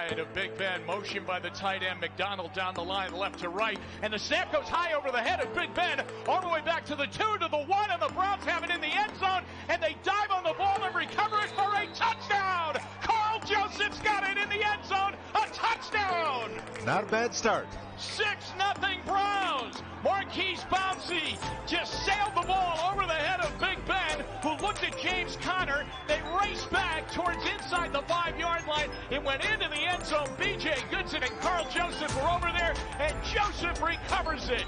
side of Big Ben. Motion by the tight end, McDonald down the line, left to right. And the snap goes high over the head of Big Ben, all the way back to the 2, to the 1, and the Browns have it in the end zone. And they dive on the ball and recover it for a touchdown. Carl Joseph's got it in the end zone. A touchdown. Not a bad start. 6-0 Browns. Marquise Bouncy just sailed the ball over the head of Big Ben, who looked at James Conner. They raced back towards inside the 5-yard line. It went into the end zone. B.J. Goodson and Carl Joseph were over there, and Joseph recovers it.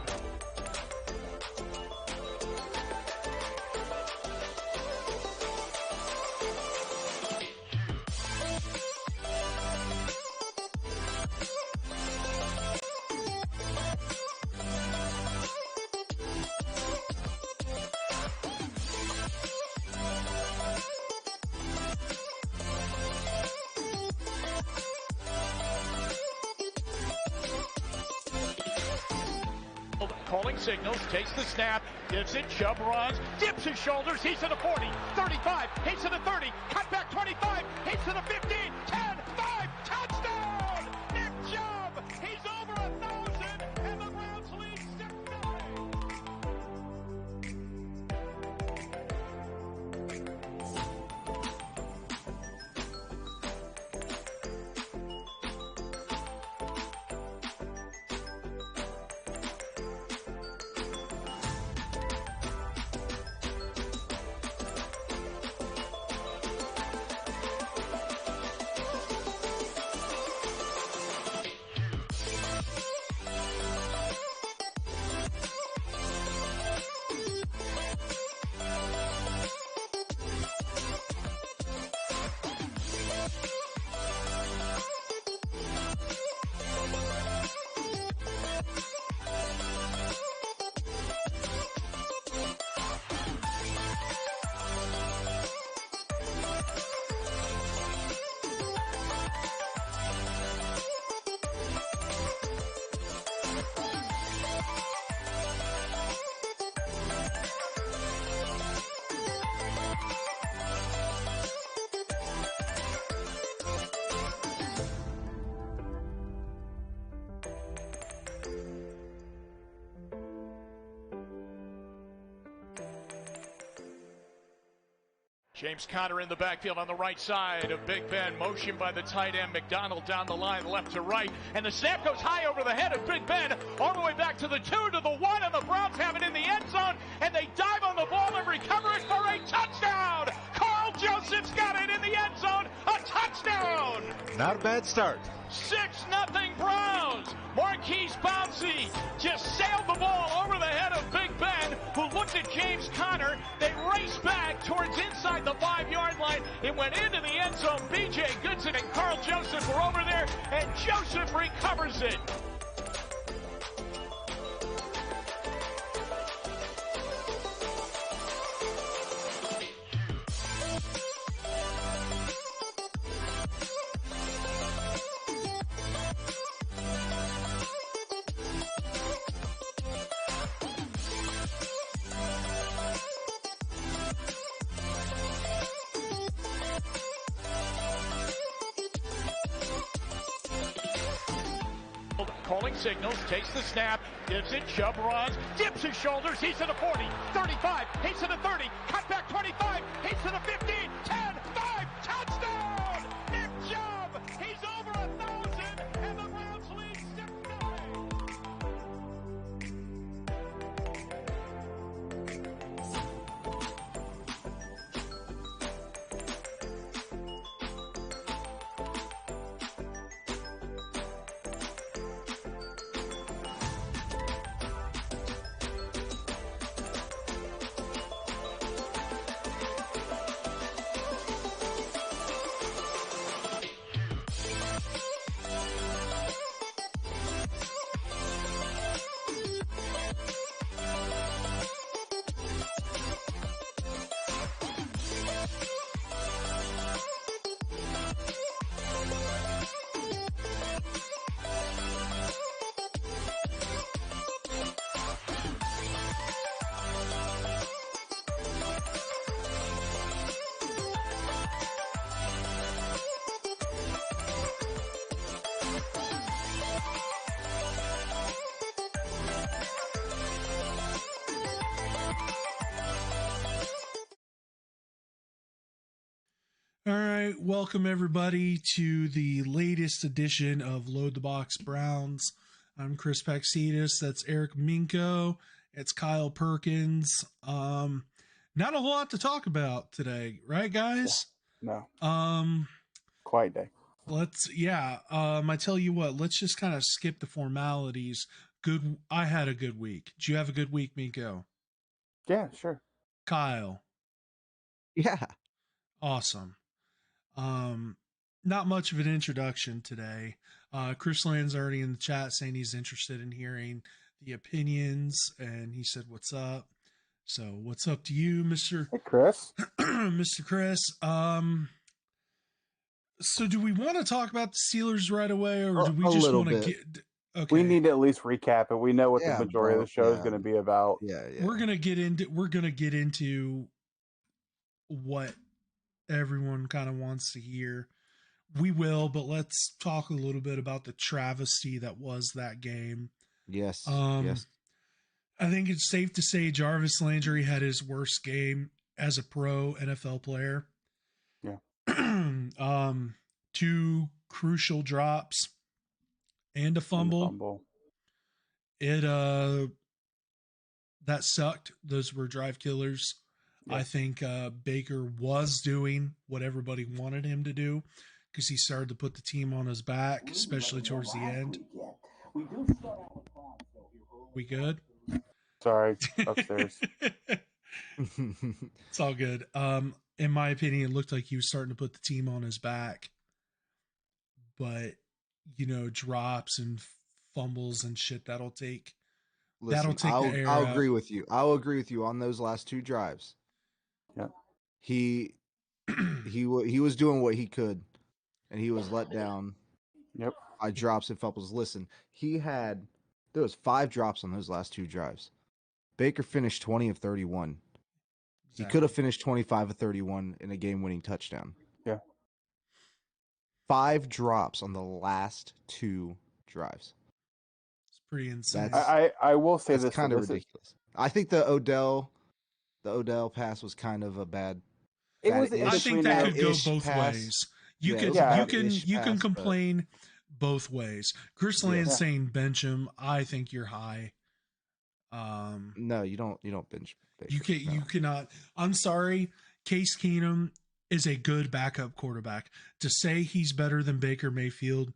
Calling signals, takes the snap, gives it, Chubb runs, dips his shoulders, he's to the 40, 35, he's to the 30, cut back 25, he's to the 15, 10, 5, touchdown! Nick Chubb, he's over 1,000, and the Browns lead 6-0. James Conner in the backfield on the right side of Big Ben. Motion by the tight end, McDonald down the line, left to right. And the snap goes high over the head of Big Ben, all the way back to the 2, to the 1, and the Browns have it in the end zone. And they dive on the ball and recover it for a touchdown. Carl Joseph's got it in the end zone. A touchdown. Not a bad start. 6-0 Browns. Marquise Bouncy just sailed the ball over the head of Big Ben, who looked at James Conner. They raced back towards inside the 5-yard line. It went into the end zone. B.J. Goodson and Carl Joseph were over there, and Joseph recovers it. Calling signals, takes the snap, gives it, Chubb runs, dips his shoulders, he's to the 40, 35, he's to the 30, cut back 25, he's to the 15, 10, 5, touchdown! Nick Chubb, he's over 1,000, and the Browns lead 6-0. All right, welcome everybody to the latest edition of Load the Box Browns. I'm Chris Paxitas. That's Eric Minko. It's Kyle Perkins. Not a whole lot to talk about today, right, guys? No. Um, Quiet day. I tell you what, let's just kind of skip the formalities. I had a good week. Did you have a good week, Minko? Yeah, sure. Kyle. Yeah. Awesome. Not much of an introduction today. Chris Land's already in the chat saying he's interested in hearing the opinions, and he said, "What's up?" So, what's up to you, Mister Hey, Chris. Mister Chris? So do we want to talk about the Steelers right away, or do we just want to get? Okay, we need to at least recap it. We know what Yeah, the majority of the show is going to be about. Yeah. We're gonna get into what everyone kind of wants to hear. We will, but let's talk a little bit about the travesty that was that game. Yes. Yes. I think it's safe to say Jarvis Landry had his worst game as a pro NFL player. Yeah. 2 crucial drops and a fumble. That sucked. Those were drive killers. Yeah. I think Baker was doing what everybody wanted him to do because he started to put the team on his back, especially towards the end. We good? Sorry, upstairs. It's all good. In my opinion, it looked like he was starting to put the team on his back. But, drops and fumbles and shit, that'll take the air I'll out. agree with you. I'll agree with you on those last 2 drives. Yeah. He was doing what he could, and he was let down. Yep. By drops and fumbles. Listen, there was 5 drops on those last 2 drives. Baker finished 20 of 31. Exactly. He could have finished 25 of 31 in a game-winning touchdown. Yeah. 5 drops on the last 2 drives. It's pretty insane. I will say this kind of ridiculous. I think the Odell pass was kind of a bad. I think that could go both ways. You can complain both ways. Chris Land's saying bench him. I think you're high. No, you don't bench Baker. You cannot. I'm sorry. Case Keenum is a good backup quarterback. To say he's better than Baker Mayfield,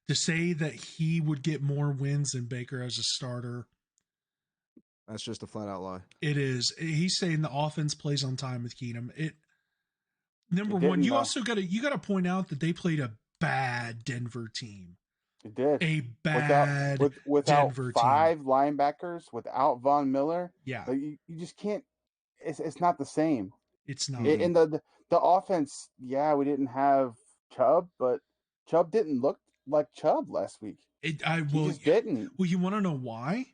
to say that he would get more wins than Baker as a starter, that's just a flat out lie. It is. He's saying the offense plays on time with Keenum. Number one, you also got to point out that they played a bad Denver team. It did. A bad without Denver 5 team. Linebackers, without Von Miller. Yeah. You just can't. It's not the same. It's not. In the offense, we didn't have Chubb, but Chubb didn't look like Chubb last week. He just didn't. Well, you want to know why?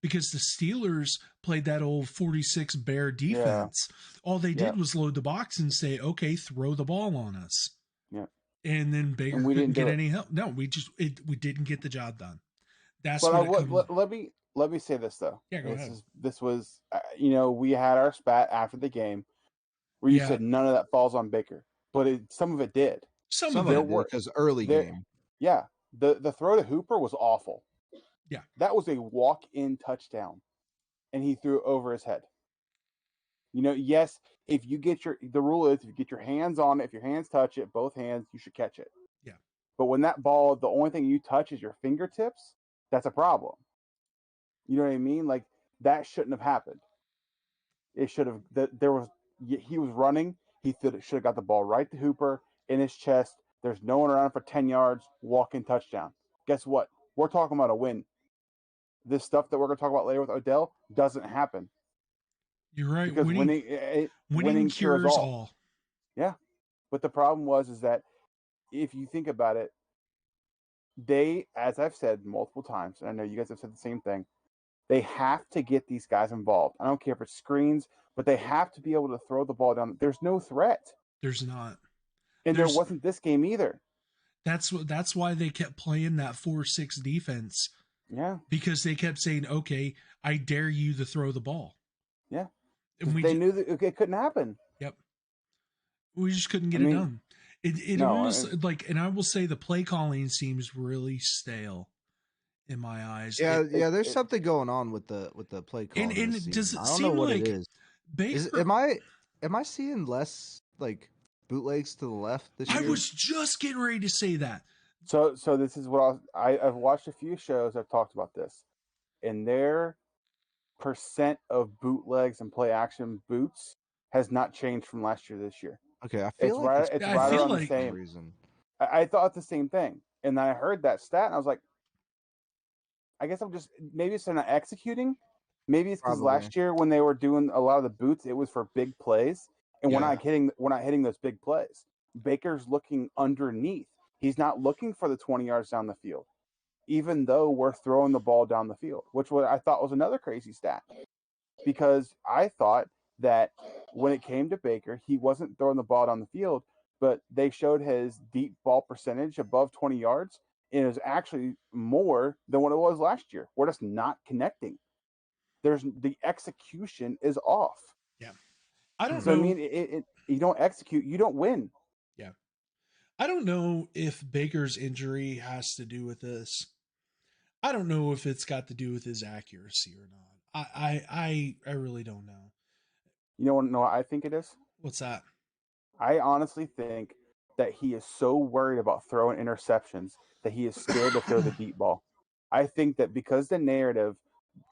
Because the Steelers played that old 46 Bear defense. Yeah. All they did was load the box and say, okay, throw the ball on us. Yeah. And then Baker couldn't get any help. No, we didn't get the job done. That's what let me say this though. Yeah, go ahead. This was we had our spat after the game where you said none of that falls on Baker, but some of it did. Some of it did because early game. Yeah, the throw to Hooper was awful. Yeah, that was a walk-in touchdown, and he threw it over his head. Yes, if you get the rule is if you get your hands on it, if your hands touch it, both hands, you should catch it. Yeah. But when that ball, the only thing you touch is your fingertips, that's a problem. You know what I mean? Like that shouldn't have happened. It should have. He was running. He should have got the ball right to Hooper in his chest. There's no one around for 10 yards. Walk-in touchdown. Guess what? We're talking about a win. This stuff that we're going to talk about later with Odell doesn't happen. You're right. Because winning cures all. Yeah. But the problem was that if you think about it, they, as I've said multiple times, and I know you guys have said the same thing, they have to get these guys involved. I don't care if it's screens, but they have to be able to throw the ball down. There's no threat. There's not. And there wasn't this game either. That's why they kept playing that 4-6 defense. Yeah. Because they kept saying, okay, I dare you to throw the ball. Yeah. And they knew that it couldn't happen. Yep. We just couldn't get it done. It no, almost like, and I will say the play calling seems really stale in my eyes. Yeah, there's something going on with the play calling And this does season. it I don't know seem what it like is. Baker? Am I seeing less like bootlegs to the left this year? I was just getting ready to say that. So this is what I've watched a few shows. I've talked about this, and their percent of bootlegs and play action boots has not changed from last year this year. Okay, I feel like It's I right feel around the like- same. reason. I thought the same thing, and then I heard that stat, and I was like, I guess I'm just maybe it's they're not executing. Maybe it's because Probably. last year when they were doing a lot of the boots, it was for big plays, and we're not hitting those big plays. Baker's looking underneath. He's not looking for the 20 yards down the field, even though we're throwing the ball down the field, which I thought was another crazy stat. Because I thought that when it came to Baker, he wasn't throwing the ball down the field, but they showed his deep ball percentage above 20 yards, and it was actually more than what it was last year. We're just not connecting. The execution is off. Yeah, I don't So know. I mean, you don't execute, you don't win. Yeah, I don't know if Baker's injury has to do with this. I don't know if it's got to do with his accuracy or not. I really don't know. You know what I think it is? What's that? I honestly think that he is so worried about throwing interceptions that he is scared to throw the deep ball. I think that because the narrative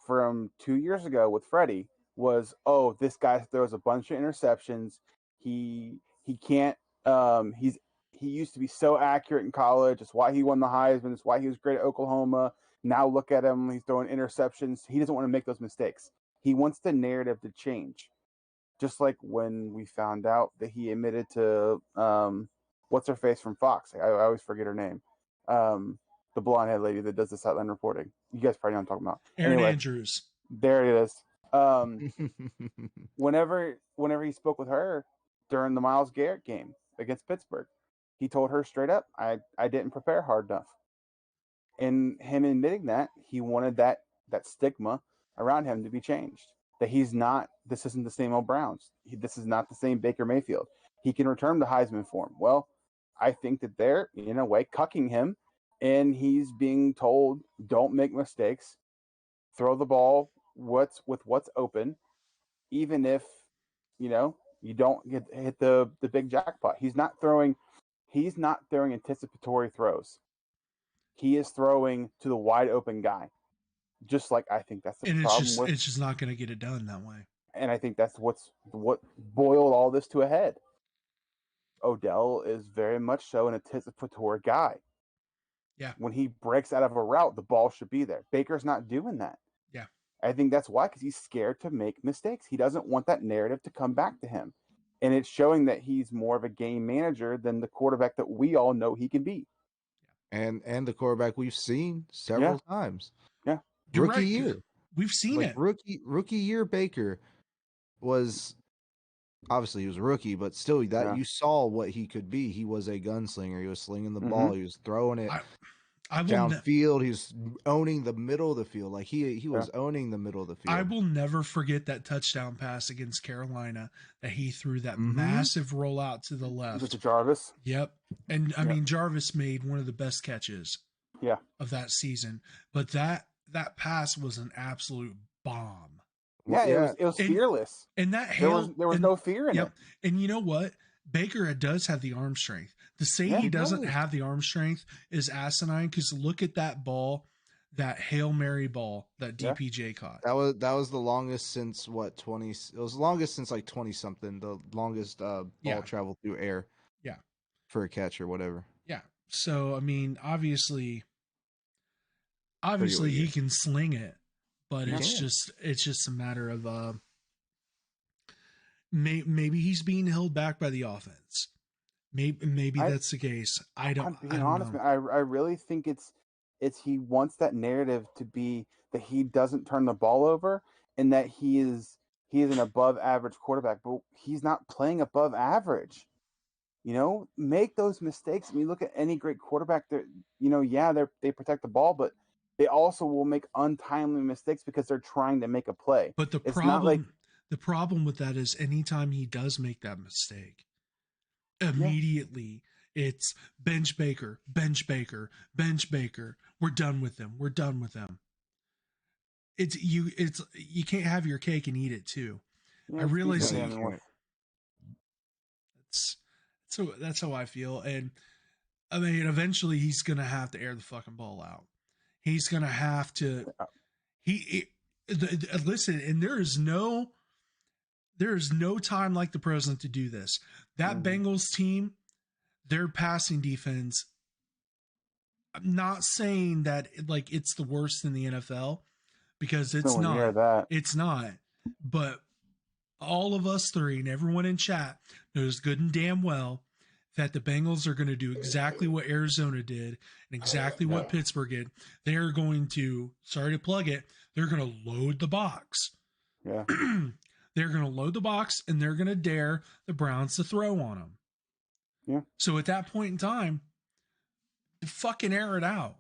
from 2 years ago with Freddie was, oh, this guy throws a bunch of interceptions. He can't. He used to be so accurate in college. It's why he won the Heisman. It's why he was great at Oklahoma. Now look at him. He's throwing interceptions. He doesn't want to make those mistakes. He wants the narrative to change. Just like when we found out that he admitted to what's her face from Fox. I always forget her name. The blonde head lady that does the sideline reporting. You guys probably know what I'm talking about. Aaron Anyway, Andrews. there it is. Whenever he spoke with her during the Myles Garrett game against Pittsburgh, he told her straight up, I didn't prepare hard enough. And him admitting that, he wanted that stigma around him to be changed. That this isn't the same old Browns. This is not the same Baker Mayfield. He can return to Heisman form. Well, I think that they're, in a way, cucking him, and he's being told, don't make mistakes, throw the ball what's open, even if, you don't hit the big jackpot. He's not throwing anticipatory throws. He is throwing to the wide open guy. Just like I think that's the problem It's just not going to get it done that way. And I think that's what boiled all this to a head. Odell is very much so an anticipatory guy. Yeah. When he breaks out of a route, the ball should be there. Baker's not doing that. Yeah. I think that's why, because he's scared to make mistakes. He doesn't want that narrative to come back to him. And it's showing that he's more of a game manager than the quarterback that we all know he can be. And the quarterback we've seen several times. Yeah. You're rookie right. year. We've seen it. Rookie year Baker was obviously he was a rookie, but still you saw what he could be. He was a gunslinger. He was slinging the ball. He was throwing it downfield. He was owning the middle of the field. Like he was owning the middle of the field. I will never forget that touchdown pass against Carolina that he threw that massive rollout to the left. Was it Jarvis? Yep. And I mean, Jarvis made one of the best catches of that season. But that pass was an absolute bomb. Yeah, it was fearless. And that there was no fear in it. And you know what? Baker does have the arm strength. To say he doesn't have the arm strength is asinine, because look at that ball, that Hail Mary ball that DPJ caught. That was the longest since 20. It was the longest since like 20 something. The longest ball traveled through air. Yeah. For a catch or whatever. Yeah. So I mean, obviously he can sling it, but it's just a matter of maybe he's being held back by the offense. Maybe that's the case. I don't know. Man, I really think it's he wants that narrative to be that he doesn't turn the ball over and that he is an above average quarterback, but he's not playing above average. Make those mistakes. I mean, look at any great quarterback. They protect the ball, but they also will make untimely mistakes because they're trying to make a play. But the problem with that is anytime he does make that mistake, immediately it's bench Baker, bench Baker, bench Baker. We're done with them. We're done with them. It's you can't have your cake and eat it too. Yeah, I it's realize decent that you can't. it's so that's how I feel. And I mean, eventually he's gonna have to air the fucking ball out. He's gonna have to. Listen, and there is no time like the present to do this. That Bengals team, their passing defense. I'm not saying that like it's the worst in the NFL because it's nowhere near not. that. It's not. But all of us three and everyone in chat knows good and damn well that the Bengals are going to do exactly what Arizona did and exactly what Pittsburgh did. They're going to, sorry to plug it, they're going to load the box. Yeah. They're going to load the box and they're going to dare the Browns to throw on them. Yeah. So at that point in time, fucking air it out.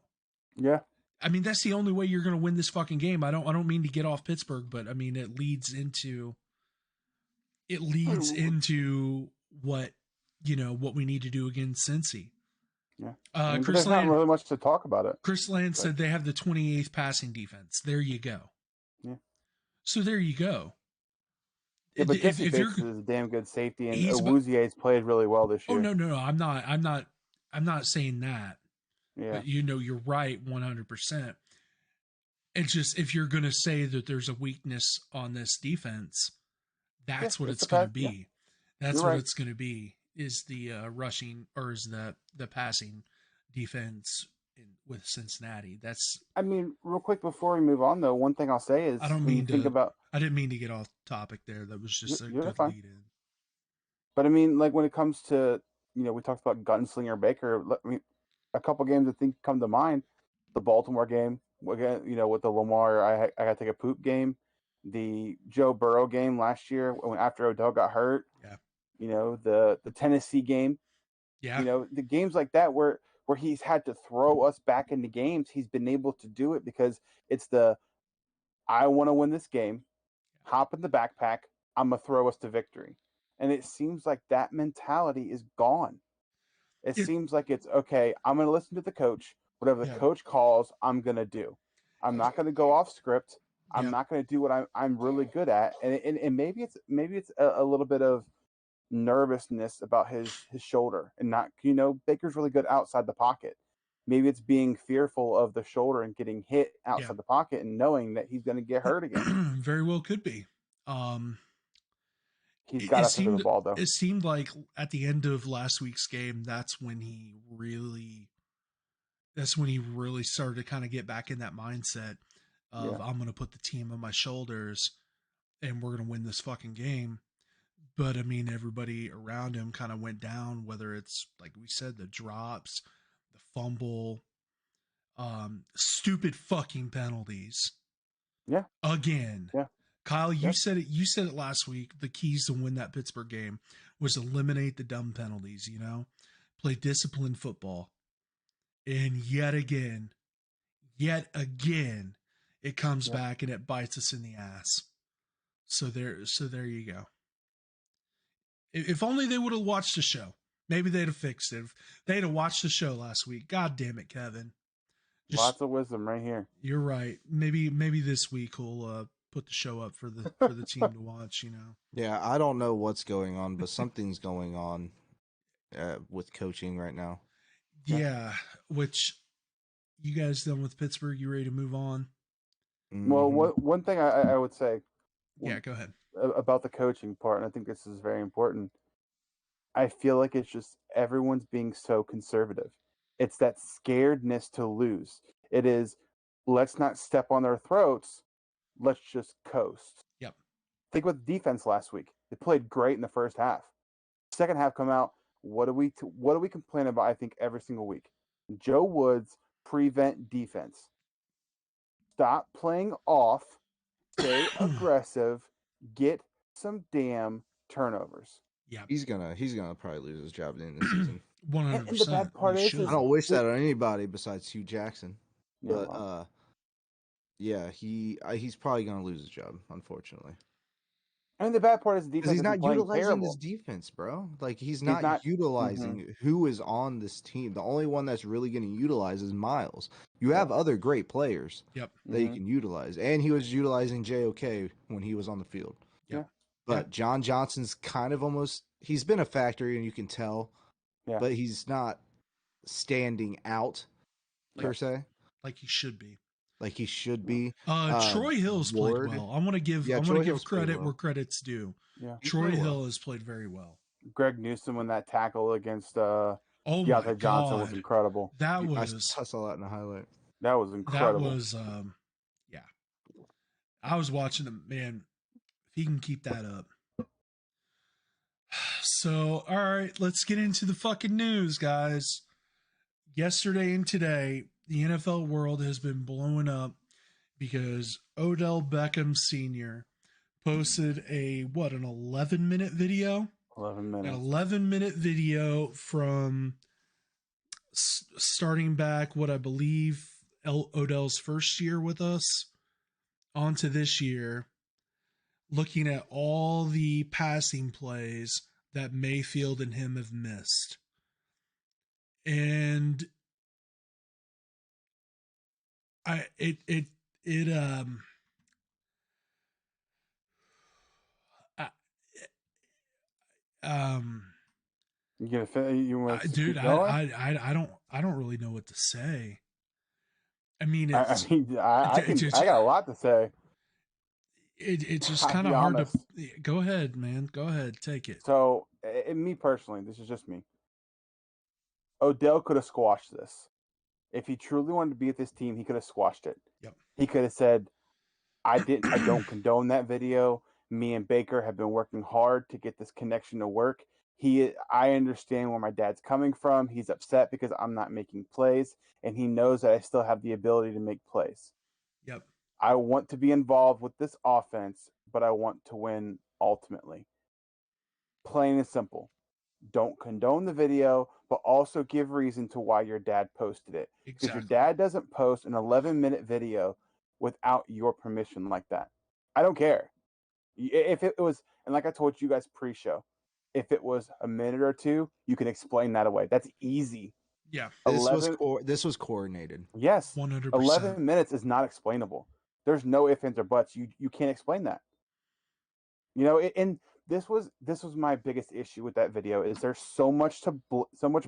Yeah. I mean, that's the only way you're going to win this fucking game. I don't mean to get off Pittsburgh, but I mean it leads into what what we need to do against Cincy. Yeah. But Chris there's Land, not really much to talk about it. Chris Land said they have the 28th passing defense. There you go. Yeah. So there you go. Yeah, but Jesse Bates is a damn good safety, and Awuzie's played really well this year. Oh no, I'm not saying that. Yeah. But you're right 100%. It's just if you're going to say that there's a weakness on this defense, that's what it's going to be. Yeah. That's what it's going to be is the rushing or is the passing defense with Cincinnati. That's. I mean, real quick before we move on, though, one thing I'll say is I didn't mean to get off topic there. That was just a good lead in. But I mean, like when it comes to we talked about Gunslinger Baker. A couple games I think come to mind. The Baltimore game, again, with the Lamar, I got to take a poop game. The Joe Burrow game last year after Odell got hurt. Yeah. The Tennessee game. Yeah. The games like that where he's had to throw us back into games, he's been able to do it because it's I want to win this game. Hop in the backpack. I'm going to throw us to victory. And it seems like that mentality is gone. It seems like it's okay. I'm going to listen to the coach. Whatever the coach calls, I'm going to do. I'm not going to go off script. I'm not going to do what I'm really good at. And maybe it's a little bit of nervousness about his shoulder and not, Baker's really good outside the pocket. Maybe it's being fearful of the shoulder and getting hit outside the pocket and knowing that he's going to get hurt again. Very well could be. He's got to throw the ball, though. It seemed like at the end of last week's game, that's when he really started to kind of get back in that mindset of I'm going to put the team on my shoulders and we're going to win this fucking game. But I mean, everybody around him kind of went down, whether it's like we said, the drops, the fumble, stupid fucking penalties. Yeah. Again. Yeah. Kyle, you said it last week. The keys to win that Pittsburgh game was eliminate the dumb penalties, play disciplined football. And yet again, it comes back and it bites us in the ass. So there you go. If only they would have watched the show. Maybe they'd have fixed it. If they'd have watched the show last week. God damn it, Kevin. Lots of wisdom right here. You're right. Maybe this week we'll put the show up for the team to watch, Yeah, I don't know what's going on, but something's going on with coaching right now. Yeah, which you guys done with Pittsburgh? You ready to move on? Mm-hmm. Well, one thing I would say. Yeah, go ahead. About the coaching part, and I think this is very important. I feel like it's just everyone's being so conservative. It's that scaredness to lose. It is, let's not step on their throats. Let's just coast. Yep. Think about the defense last week. They played great in the first half. Second half come out. What do we complain about? I think every single week. Joe Woods prevent defense. Stop playing off. Stay aggressive. Get some damn turnovers. Yeah, he's gonna probably lose his job at the end of the season. 100%. And the bad part is I don't wish that on anybody besides Hugh Jackson. But he's probably gonna lose his job, unfortunately. I mean, the bad part is the Because defense he's isn't not playing utilizing his terrible. defense, bro. Like he's He's not not- utilizing who is on this team. The only one that's really going to utilize is Miles. You have other great players Yep. that you can utilize, and he was utilizing JOK when he was on the field. Yep. But John Johnson's kind of almost he's been a factor, and you can tell, but he's not standing out per se like he should be. like he should be. Troy Hill's played Ward. well. I want to give Troy Hill's played credit well. where credit's due. Yeah. Troy Hill has played very well. Greg Newsome when that tackle against Deontay Johnson was incredible. That was I saw that in the highlight. That was incredible. That was yeah. I was watching him, man. If he can keep that up. So, all right, let's get into the fucking news, guys. Yesterday and today, the NFL world has been blowing up because Odell Beckham Sr. posted an 11-minute video? 11 minutes. An 11-minute video from starting back what I believe Odell's first year with us onto this year, looking at all the passing plays that Mayfield and him have missed. And dude, I don't really know what to say. I mean, I got a lot to say. It's just kind of hard to. Go ahead, man. Go ahead, take it. So, me personally, this is just me. Odell could have squashed this. If he truly wanted to be at this team, he could have squashed it. Yep. He could have said, I don't condone that video. Me and Baker have been working hard to get this connection to work. I understand where my dad's coming from. He's upset because I'm not making plays, and he knows that I still have the ability to make plays. Yep. I want to be involved with this offense, but I want to win ultimately. Plain and simple. Don't condone the video, but also give reason to why your dad posted it. Exactly. Because your dad doesn't post an 11-minute video without your permission like that. I don't care. If it was, and like I told you guys pre-show, if it was a minute or two, you can explain that away. That's easy. Yeah. This was coordinated. Yes. 100%. 11 minutes is not explainable. There's no ifs, ands, or buts. You can't explain that. You know, and this was my biggest issue with that video is there's so much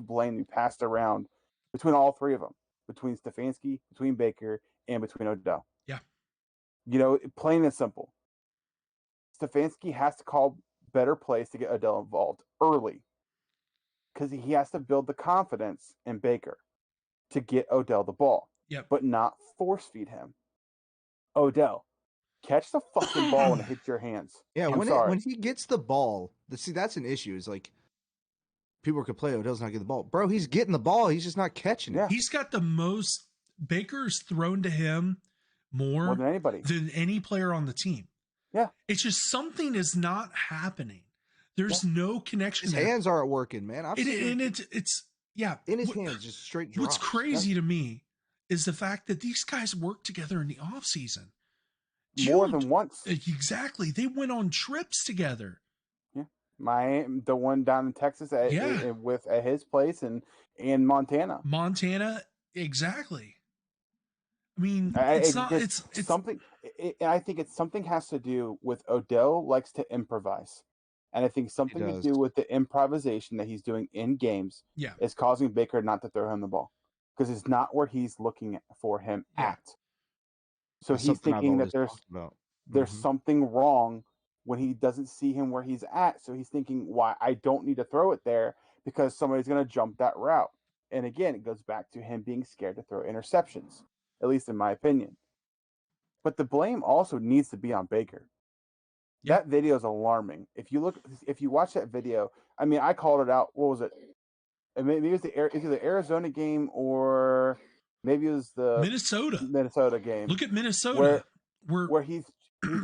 blame we passed around between all three of them, between Stefanski, between Baker, and between Odell. Yeah. You know, plain and simple. Stefanski has to call better plays to get Odell involved early because he has to build the confidence in Baker to get Odell the ball. Yep. But not force feed him. Odell, catch the fucking ball when it hits your hands. Yeah, when he gets the ball, that's an issue. Is like people could play Odell's not getting the ball. Bro, he's getting the ball. He's just not catching it. He's got the most. Baker's thrown to him more than anybody, than any player on the team. Yeah. It's just something is not happening. There's no connection. His hands aren't working, man. It's in his hands, just straight drops. What's crazy to me is the fact that these guys work together in the off season. More than once. Exactly. They went on trips together. Yeah. The one down in Texas at his place and Montana. Exactly. I mean, it's something. I think it's something has to do with Odell likes to improvise. And I think something to do with the improvisation that he's doing in games is causing Baker not to throw him the ball. Because it's not where he's looking for him at. So he's thinking that there's something wrong when he doesn't see him where he's at. So he's thinking, why I don't need to throw it there because somebody's going to jump that route. And again, it goes back to him being scared to throw interceptions, at least in my opinion. But the blame also needs to be on Baker. That video is alarming. If you watch that video, I mean, I called it out. What was it? Maybe it was the Arizona game or maybe it was the Minnesota game. Look at Minnesota. Where he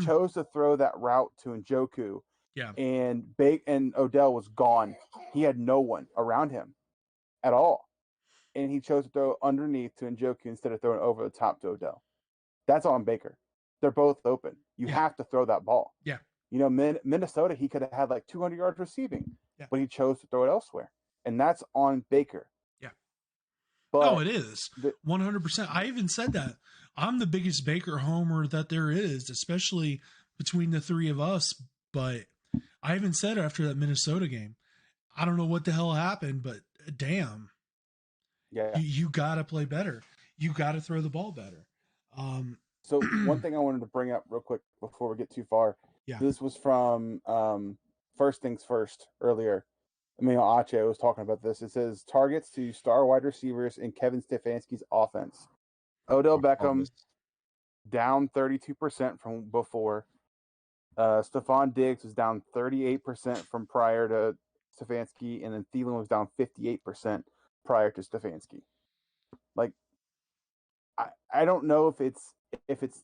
chose to throw that route to Njoku. Yeah. And Odell was gone. He had no one around him at all. And he chose to throw underneath to Njoku instead of throwing over the top to Odell. That's on Baker. They're both open. You have to throw that ball. Yeah. You know, Minnesota, he could have had like 200 yards receiving, Yeah. but he chose to throw it elsewhere, and that's on Baker. Yeah. But No, it is 100%. I even said that I'm the biggest Baker homer that there is, especially between the three of us. But I even said after that Minnesota game, I don't know what the hell happened, but damn, yeah. you got to play better. You got to throw the ball better. So one thing I wanted to bring up real quick before we get too far. Yeah. This was from First Things First earlier. Emil Ache was talking about this. It says targets to star wide receivers in Kevin Stefanski's offense. Odell Beckham down 32% from before. Stephon Diggs was down 38% from prior to Stefanski, and then Thielen was down 58% prior to Stefanski. Like, I don't know if it's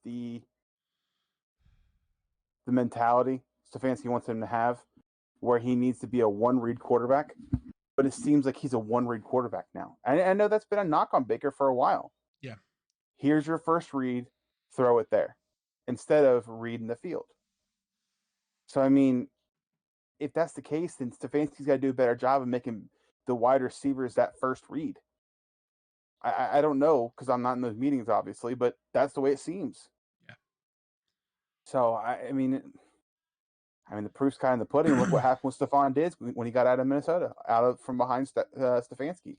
the mentality Stefanski wants him to have, where he needs to be a one-read quarterback, but it seems like he's a one-read quarterback now. I know that's been a knock on Baker for a while. Yeah. Here's your first read, throw it there, instead of reading the field. So, I mean, if that's the case, then Stefanski's got to do a better job of making the wide receivers that first read. I don't know, because I'm not in those meetings, obviously, but that's the way it seems. Yeah. So, I mean, the proof's kind of the pudding. Look what happened with Stephon Diggs when he got out of Minnesota, from behind Stefanski.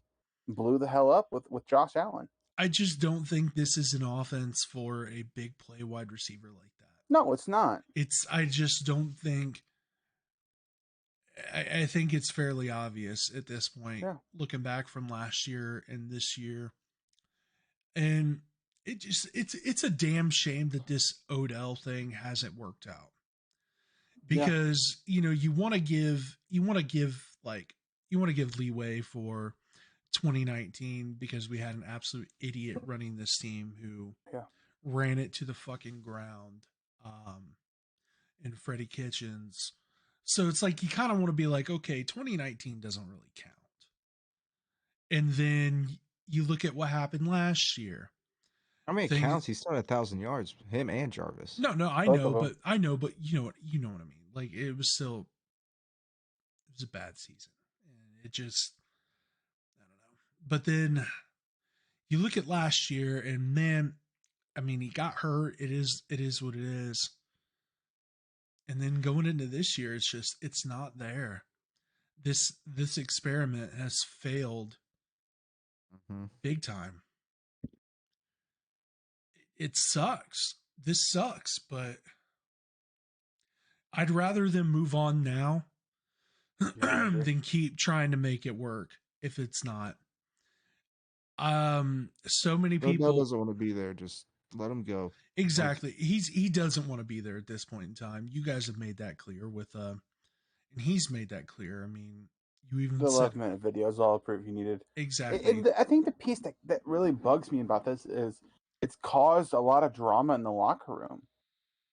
Blew the hell up with Josh Allen. I just don't think this is an offense for a big play wide receiver like that. No, it's not. I just don't think. I think it's fairly obvious at this point, looking back from last year and this year. And it's a damn shame that this Odell thing hasn't worked out. Because, you want to give leeway for 2019 because we had an absolute idiot running this team who ran it to the fucking ground. In Freddie Kitchens. So it's like you kind of want to be like, okay, 2019 doesn't really count. And then you look at what happened last year. I mean, it counts. He still had 1,000 yards, him and Jarvis. No, I know, but you know what I mean. Like it was a bad season, and it just, I don't know. But then you look at last year, and man, I mean, he got hurt. It is what it is. And then going into this year, it's not there. This experiment has failed big time. It sucks. This sucks, but I'd rather them move on now than keep trying to make it work if it's not. So many people doesn't want to be there. Just let him go. Exactly. He doesn't want to be there at this point in time. You guys have made that clear and he's made that clear. I mean, you even the said 11-minute video is all the proof you needed. Exactly. I think the piece that really bugs me about this is it's caused a lot of drama in the locker room.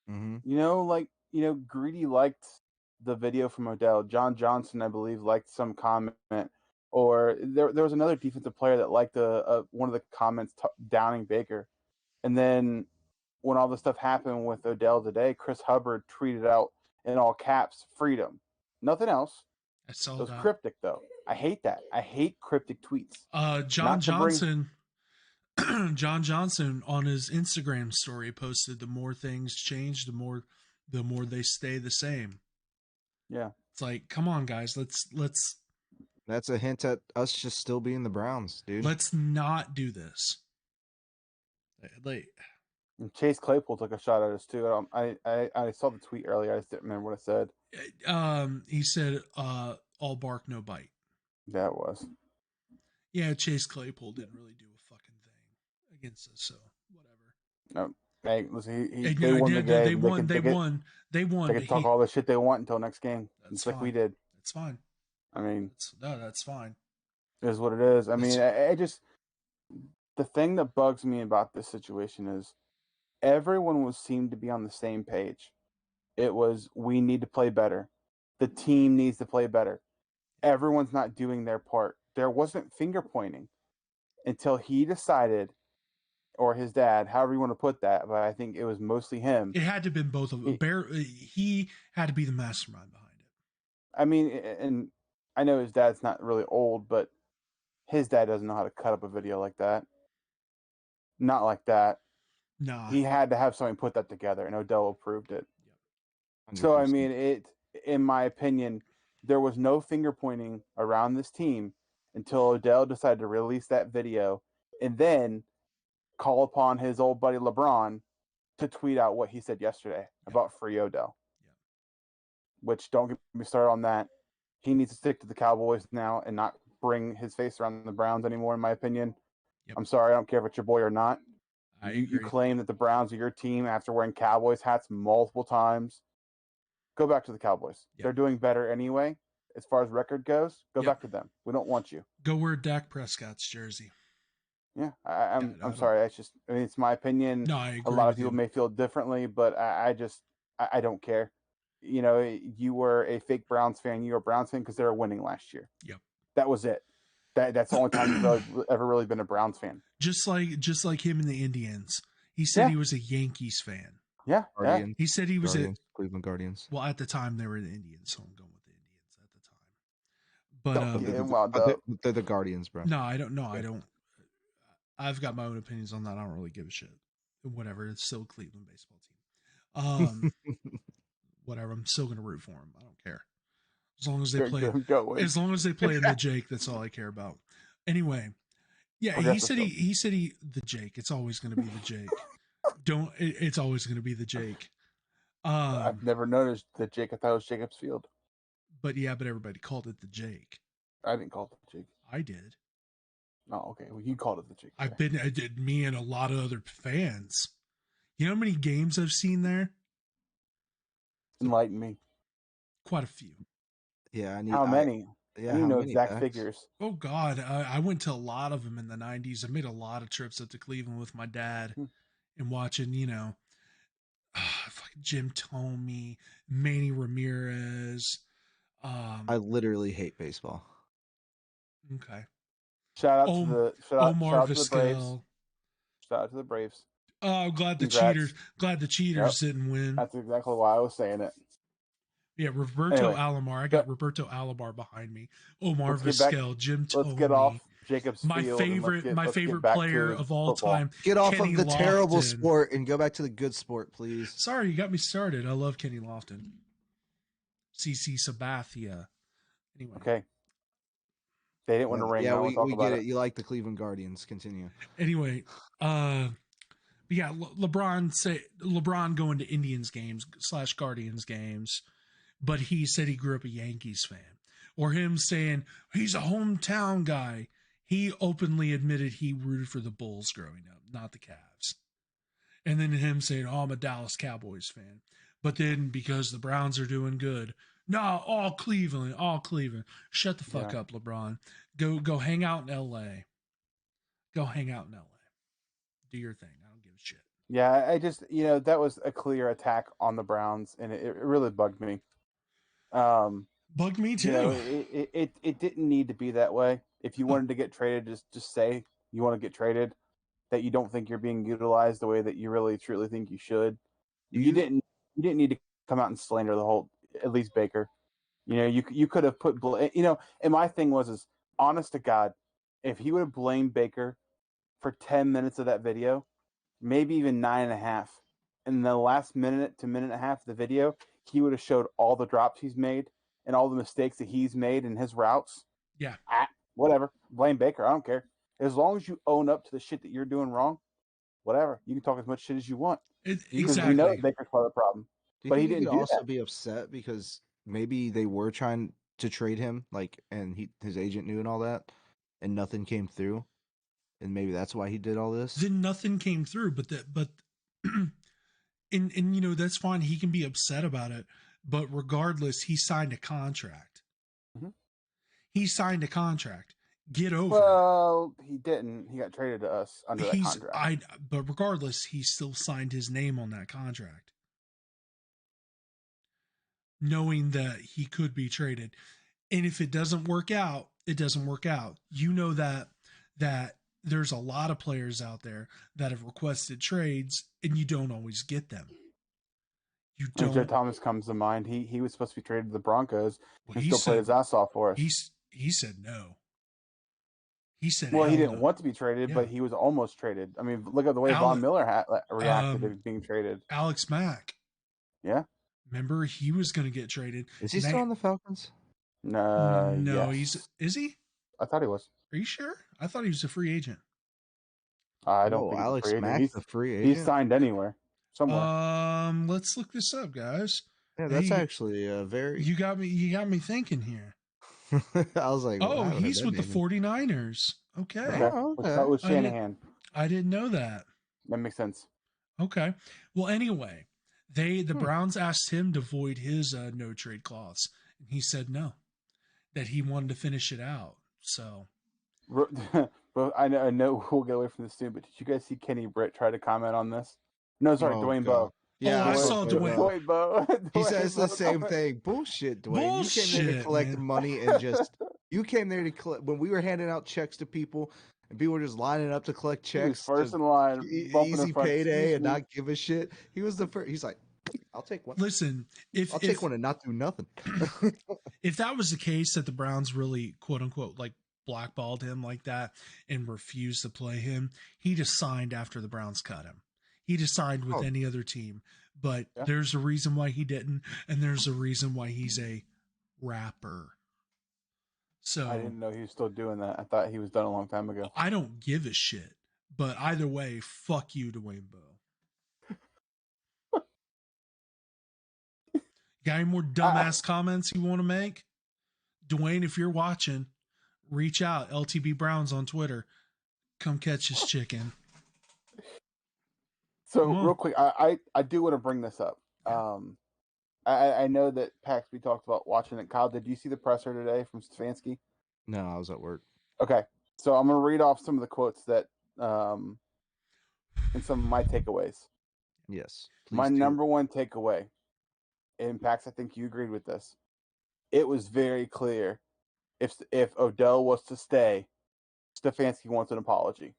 Mm-hmm. Greedy liked the video from Odell. John Johnson, I believe, liked some comment, or there was another defensive player that liked one of the comments downing Baker. And then when all this stuff happened with Odell today, Chris Hubbard tweeted out in all caps, "Freedom." Nothing else. I saw it was that. Cryptic, though. I hate that. I hate cryptic tweets. John Johnson on his Instagram story posted, the more things change, the more they stay the same. Yeah. It's like, come on, guys, let's That's a hint at us just still being the Browns, dude. Let's not do this. Like, and Chase Claypool took a shot at us too. I saw the tweet earlier. I just didn't remember what it said. He said, "All bark, no bite." Yeah, it was. Yeah, Chase Claypool didn't really do a fucking thing against us, so whatever. No, hey, listen, they won the game. They won. They can talk all the shit they want until next game. It's like we did. That's fine. I mean, that's fine. It is what it is. I mean, I just, the thing that bugs me about this situation is everyone seemed to be on the same page. It was, we need to play better. The team needs to play better. Everyone's not doing their part. There wasn't finger pointing until he decided or his dad, however you want to put that, but I think it was mostly him. It had to have been both of them. He had to be the mastermind behind it. I mean, and I know his dad's not really old, but his dad doesn't know how to cut up a video like that. Not like that. Nah. He had to have somebody put that together, and Odell approved it. Yep. So, I mean, in my opinion, there was no finger pointing around this team until Odell decided to release that video and then call upon his old buddy LeBron to tweet out what he said yesterday about free Odell. Yep. Which, don't get me started on that. He needs to stick to the Cowboys now and not bring his face around the Browns anymore, in my opinion. Yep. I'm sorry, I don't care if it's your boy or not. You agree. claim that the Browns are your team after wearing Cowboys hats multiple times. Go back to the Cowboys. Yep. They're doing better anyway. As far as record goes, go Yep. back to them. We don't want you. Go wear Dak Prescott's jersey. Yeah, I'm sorry. That's just, I mean, it's my opinion. No, I agree. A lot of with people you. may feel differently, but I don't care. You know, you were a fake Browns fan. You were a Browns fan because they were winning last year. Yep. That was it. That's the only time you've ever really been a Browns fan. Just like him and the Indians. He said he was a Yankees fan. Yeah. Guardians, He said he was Cleveland Guardians. Well, at the time they were the Indians, so I'm going with the Indians at the time. But Getting wound up. They're the Guardians, bro. No, I don't know. I don't. I've got my own opinions on that. I don't really give a shit. Whatever. It's still a Cleveland baseball team. Whatever. I'm still gonna root for them. I don't care. As long as they play. As long as they play in the Jake, that's all I care about. Anyway, yeah, he said the Jake. It's always gonna be the Jake. It's always gonna be the Jake. I've never noticed the Jake. I thought it was Jacobs Field. But everybody called it the Jake. I didn't call it the Jake. I did. Oh, okay. Well, you called it the Jake. I did. Me and a lot of other fans. You know how many games I've seen there? Enlighten me. Quite a few. Yeah, how many? Yeah, I need to know exact figures. Oh God, I went to a lot of them in the '90s. I made a lot of trips up to Cleveland with my dad and watching, fucking Jim Tomey, Manny Ramirez. I literally hate baseball. Okay. Shout out to the Omar Braves. Vizquel. Shout out to the Braves. Oh, glad the cheaters didn't win. That's exactly why I was saying it. Yeah, Roberto Alomar. I got Roberto Alomar behind me. Omar Vizquel, Jim Tomey. Let's get off Jacobs my Field. My favorite player of all time. Get off Kenny of the Lofton. terrible sport and go back to the good sport, please. Sorry, you got me started. I love Kenny Lofton. CC Sabathia. Anyway. Okay. They didn't win a ring. Yeah, we get it. You like the Cleveland Guardians. Continue. Anyway, yeah, LeBron going to Indians games / Guardians games, but he said he grew up a Yankees fan. Or him saying he's a hometown guy. He openly admitted he rooted for the Bulls growing up, not the Cavs. And then him saying, "Oh, I'm a Dallas Cowboys fan." But then because the Browns are doing good, no, all Cleveland. Shut the fuck up, LeBron. Go hang out in L.A. Go hang out in L.A. Do your thing. I don't give a shit. Yeah, I just, that was a clear attack on the Browns, and it really bugged me. Bugged me too. It didn't need to be that way. If you wanted to get traded, just say you want to get traded, that you don't think you're being utilized the way that you really truly think you should. You didn't need to come out and slander the whole, at least Baker. You could have put, and my thing was honest to God, if he would have blamed Baker for 10 minutes of that video, maybe even 9.5, in the last minute to minute and a half of the video, he would have showed all the drops he's made and all the mistakes that he's made in his routes. Yeah. Whatever. Blame Baker. I don't care. As long as you own up to the shit that you're doing wrong, whatever. You can talk as much shit as you want. Exactly. We know Baker's part of the problem. But he didn't also be upset because maybe they were trying to trade him, and his agent knew and all that, and nothing came through, and maybe that's why he did all this. Then nothing came through, and that's fine. He can be upset about it, but regardless, he signed a contract. Mm-hmm. He signed a contract. Get over Well, he didn't. He got traded to us under that contract. But regardless, he still signed his name on that contract, knowing that he could be traded. And if it doesn't work out, it doesn't work out. You know that there's a lot of players out there that have requested trades, and you don't always get them. You I mean, Joe don't. Thomas comes to mind. He was supposed to be traded to the Broncos Well, and still played his ass off for us. He said no. He said, Well, he hell didn't no. want to be traded, Yeah. but he was almost traded. I mean, look at the way Von Miller reacted to being traded. Alex Mack. Yeah. Remember, he was going to get traded. Is he still on the Falcons? No, yes. Is he? I thought he was. Are you sure? I thought he was a free agent. I don't think Alex he's a free agent. Mack's a free agent. He's signed anywhere, somewhere. Let's look this up, guys. Yeah, that's actually a very. You got me thinking here. I was like, oh, he's with the 49ers. Okay. Oh, okay. That was Shanahan. I didn't know that. That makes sense. Okay. Well, anyway, the Browns asked him to void his no trade clause, and he said no, that he wanted to finish it out. So, but I know we'll get away from this soon. But did you guys see Kenny Britt try to comment on this? No, sorry, Dwayne Bowe. Yeah, I saw Dwayne Bowe. He says the same thing. Bullshit, Dwayne. Bullshit, you came there to collect money and just you came there to collect when we were handing out checks to people and people were just lining up to collect checks. First in line, easy payday and not give a shit. He was the first. He's like, I'll take one. Listen, I'll take one and not do nothing. If that was the case, that the Browns really quote unquote like blackballed him like that and refused to play him, he just signed after the Browns cut him. He just signed with any other team. But there's a reason why he didn't, and there's a reason why he's a rapper. So I didn't know he was still doing that. I thought he was done a long time ago. I don't give a shit. But either way, fuck you, Dwayne Bowe. Got any more dumbass comments you want to make? Dwayne, if you're watching, reach out. LTB Browns on Twitter. Come catch his chicken. So real quick, I do want to bring this up. I know that Pax, we talked about watching it. Kyle, did you see the presser today from Stefanski? No, I was at work. Okay, so I'm going to read off some of the quotes that and some of my takeaways. Yes. My number one takeaway, and Pax, I think you agreed with this. It was very clear if Odell was to stay, Stefanski wants an apology.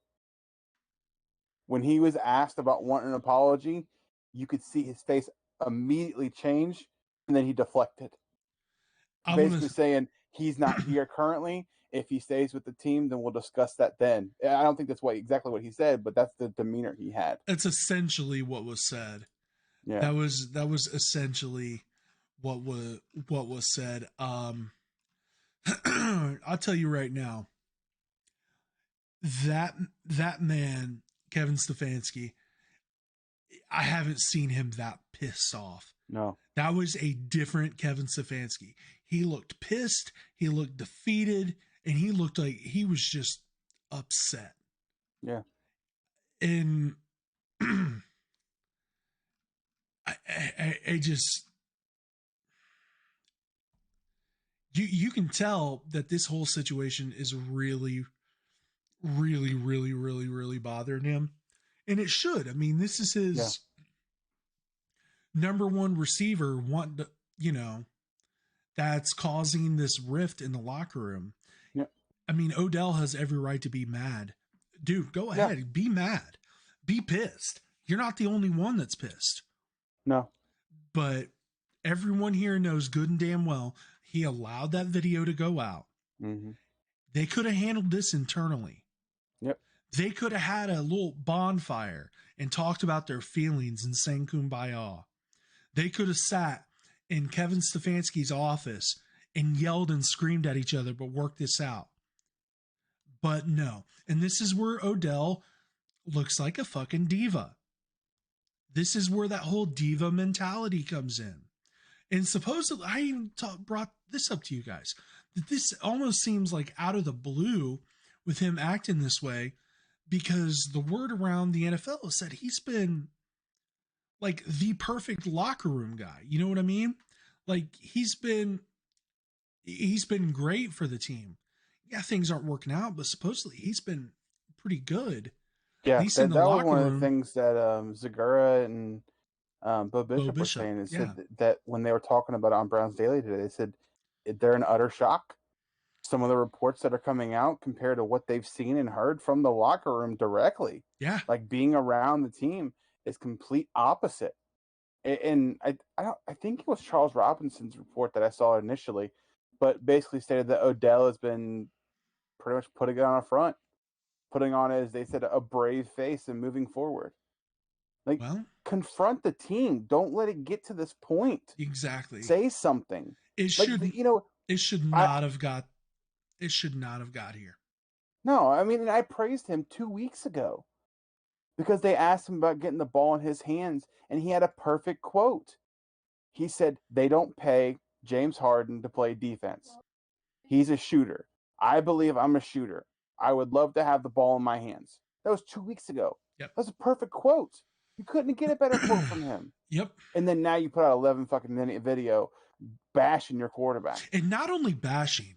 When he was asked about wanting an apology, you could see his face immediately change, and then he deflected. Basically saying he's not here currently. If he stays with the team, then we'll discuss that then. I don't think that's exactly what he said, but that's the demeanor he had. That's essentially what was said. Yeah, that was essentially what was said. I'll tell you right now, that man, Kevin Stefanski, I haven't seen him that pissed off. No. That was a different Kevin Stefanski. He looked pissed, he looked defeated, and he looked like he was just upset. Yeah. And I just you can tell that this whole situation is really bothering him, and it should. I mean, this is his number one receiver. That's causing this rift in the locker room. Yeah. I mean, Odell has every right to be mad. Dude, go ahead, be mad, be pissed. You're not the only one that's pissed. No. But everyone here knows good and damn well he allowed that video to go out. Mm-hmm. They could have handled this internally. Yep. They could have had a little bonfire and talked about their feelings and sang Kumbaya. They could have sat in Kevin Stefanski's office and yelled and screamed at each other, but worked this out. But no. And this is where Odell looks like a fucking diva. This is where that whole diva mentality comes in. And supposedly, I even brought this up to you guys, that this almost seems like out of the blue with him acting this way, because the word around the NFL is that he's been like the perfect locker room guy. You know what I mean? Like he's been great for the team. Yeah, things aren't working out, but supposedly he's been pretty good. Yeah, that was one of the things that Zagura and Bo Bishop were saying. They said that when they were talking about it on Browns Daily today, they said they're in utter shock. some of the reports that are coming out compared to what they've seen and heard from the locker room directly. Yeah. Like being around the team is complete opposite. And I think it was Charles Robinson's report that I saw initially, but basically stated that Odell has been pretty much putting it on a front, putting on, as they said, a brave face and moving forward. Like, Well, confront the team. Don't let it get to this point. exactly. Say something. It should it should not have got here. No, I mean, and I praised him 2 weeks ago because they asked him about getting the ball in his hands, and he had a perfect quote. He said, "They don't pay James Harden to play defense. He's a shooter. I believe I'm a shooter. I would love to have the ball in my hands." That was 2 weeks ago. Yep. That was a perfect quote. You couldn't get a better quote from him. Yep. And then now you put out 11 fucking minute video bashing your quarterback. And not only bashing,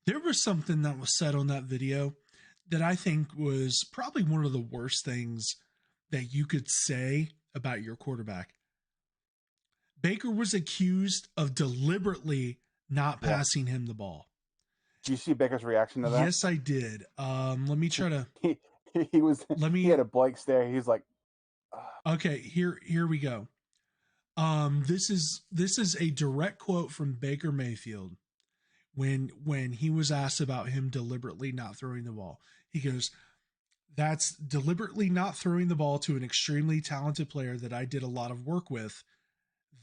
there was something that was said on that video that I think was probably one of the worst things that you could say about your quarterback. Baker was accused of deliberately not passing him the ball. Do you see Baker's reaction to that? Yes, I did. Let me try to. He had a blank stare. He's like, okay, here we go. This is a direct quote from Baker Mayfield when he was asked about him deliberately not throwing the ball. He goes, "That's deliberately not throwing the ball to an extremely talented player that I did a lot of work with.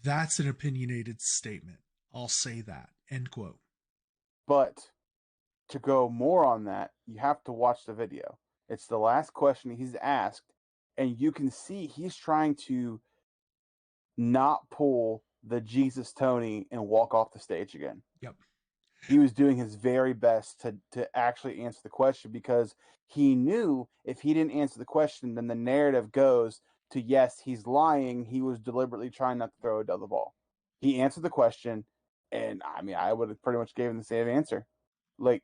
That's an opinionated statement. I'll say that." End quote. But to go more on that, you have to watch the video. It's the last question he's asked, and you can see he's trying to not pull the Jesus Tony and walk off the stage again. Yep. He was doing his very best to actually answer the question, because he knew if he didn't answer the question, then the narrative goes to, yes, he's lying. He was deliberately trying not to throw Odell the ball. He answered the question, and I mean, I would have pretty much gave him the same answer. Like,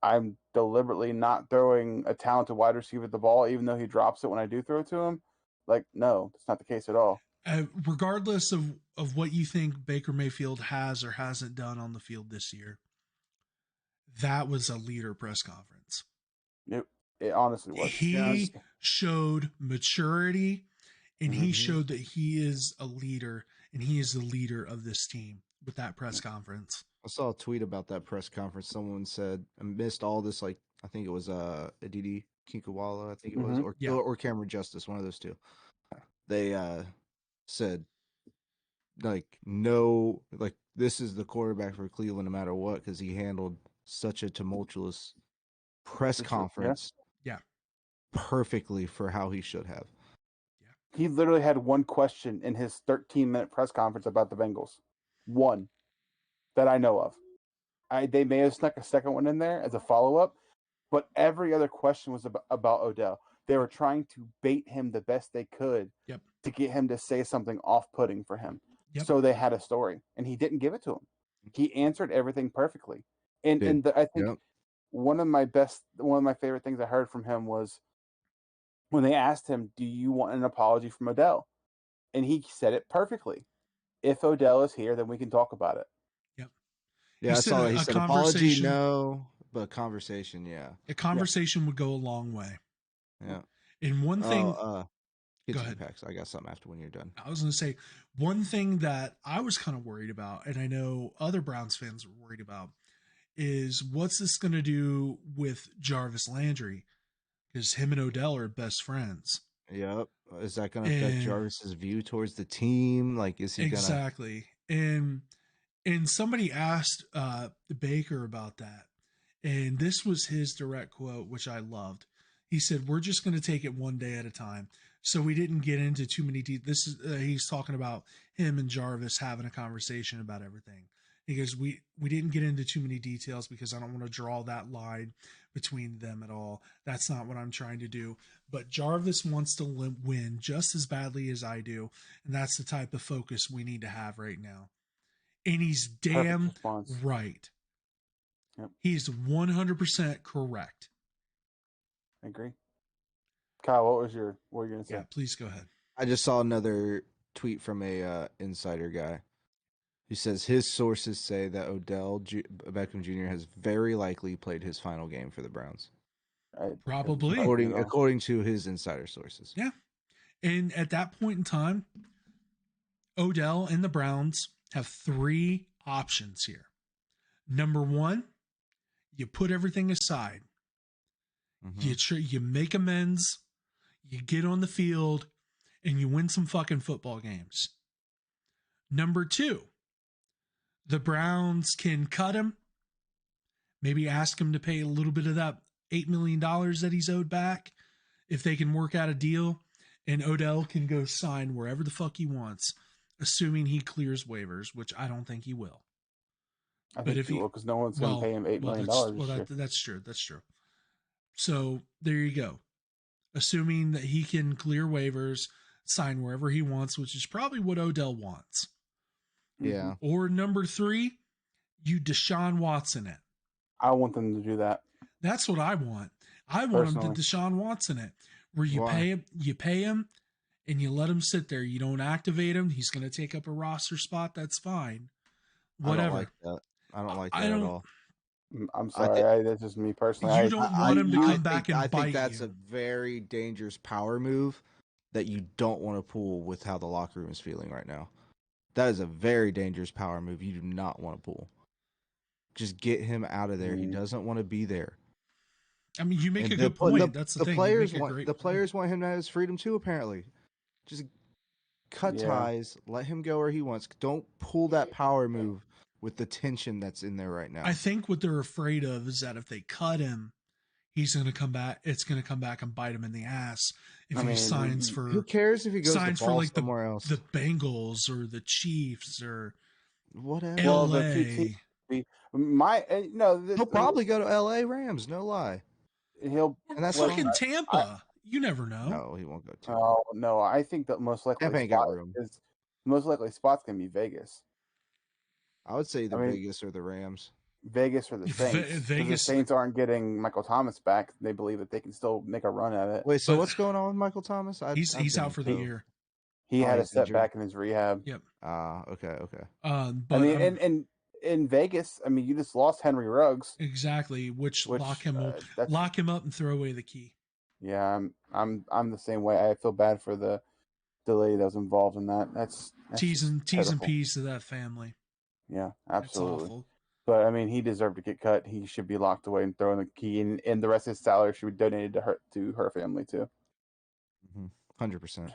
I'm deliberately not throwing a talented wide receiver the ball, even though he drops it when I do throw it to him. Like, no, that's not the case at all. Regardless of what you think Baker Mayfield has or hasn't done on the field this year, that was a leader press conference. It honestly was. He showed maturity, and he showed that he is a leader, and he is the leader of this team with that press conference. I saw a tweet about that press conference. Someone said, I missed all this, like, I think it was Aditi Kinkawala, I think it was, or Cameron Justice, one of those two. They said, like, no, like, this is the quarterback for Cleveland no matter what, because he handled such a tumultuous press conference perfectly for how he should have. Yeah. He literally had one question in his 13-minute press conference about the Bengals. One that I know of. They may have snuck a second one in there as a follow-up, but every other question was about Odell. They were trying to bait him the best they could to get him to say something off-putting for him. So they had a story, and he didn't give it to him. He answered everything perfectly. And I think one of my favorite things I heard from him was when they asked him, "Do you want an apology from Odell?" And he said it perfectly. "If Odell is here, then we can talk about it." Yeah, I saw that. He said apology, no, but conversation, yeah. A conversation would go a long way. Yeah. And one thing... go ahead. Packs. I got something after when you're done. I was going to say, one thing that I was kind of worried about, and I know other Browns fans were worried about, is what's this going to do with Jarvis Landry? Because him and Odell are best friends. Yep. Is that going to affect Jarvis's view towards the team? Like, is he exactly? And somebody asked Baker about that, and this was his direct quote, which I loved. He said, "We're just going to take it one day at a time." So we didn't get into too many This is he's talking about him and Jarvis having a conversation about everything. He goes, we didn't get into too many details because I don't want to draw that line between them at all. That's not what I'm trying to do. But Jarvis wants to win just as badly as I do, and that's the type of focus we need to have right now. And he's damn right. Yep. He's 100% correct. I agree. Kyle, what were you going to say? Yeah, please go ahead. I just saw another tweet from a insider guy. He says his sources say that Beckham Jr. has very likely played his final game for the Browns. Probably. According to his insider sources. Yeah. And at that point in time, Odell and the Browns have 3 options here. Number 1, you put everything aside. Mm-hmm. You make amends, you get on the field, and you win some fucking football games. Number 2, the Browns can cut him, maybe ask him to pay a little bit of that $8 million that he's owed back if they can work out a deal, and Odell can go sign wherever the fuck he wants, assuming he clears waivers, which I don't think he will. I think he will, because no one's going to pay him $8 million. That's true. That's true. So there you go. Assuming that he can clear waivers, sign wherever he wants, which is probably what Odell wants. Yeah. Or number 3, you Deshaun Watson it. I want them to do that. That's what I want. I want him to Deshaun Watson it, where you pay him, and you let him sit there. You don't activate him. He's going to take up a roster spot. That's fine. Whatever. I don't like that at all. I'm sorry. That's just me personally. You don't want him to come back and bite you. I think that's a very dangerous power move that you don't want to pull with how the locker room is feeling right now. That is a very dangerous power move you do not want to pull. Just get him out of there. He doesn't want to be there. I mean, you make a good point. That's the thing. The players want him to have his freedom too, apparently. Just cut ties, let him go where he wants. Don't pull that power move with the tension that's in there right now. I think what they're afraid of is that if they cut him, he's going to come back. It's going to come back and bite him in the ass if he signs for. Who cares if he goes signs for like somewhere else? The Bengals or the Chiefs or whatever. LA. He'll probably go to LA Rams. No lie. And that's fucking Tampa. You never know. No, he won't go to. Oh no, I think that most likely spot's gonna be Vegas. I would say Vegas or the Rams. Vegas or the Saints. The Saints aren't getting Michael Thomas back. They believe that they can still make a run at it. Wait, so what's going on with Michael Thomas? He's out for the year. He had a setback in his rehab. Yep. Okay. But I mean, and in Vegas, I mean, you just lost Henry Ruggs. Exactly, which lock him up and throw away the key. Yeah, I'm the same way. I feel bad for the lady that was involved in that. That's T's and P's to that family. Yeah, absolutely. But I mean, he deserved to get cut. He should be locked away and thrown the key, and the rest of his salary should be donated to her family too. 100%.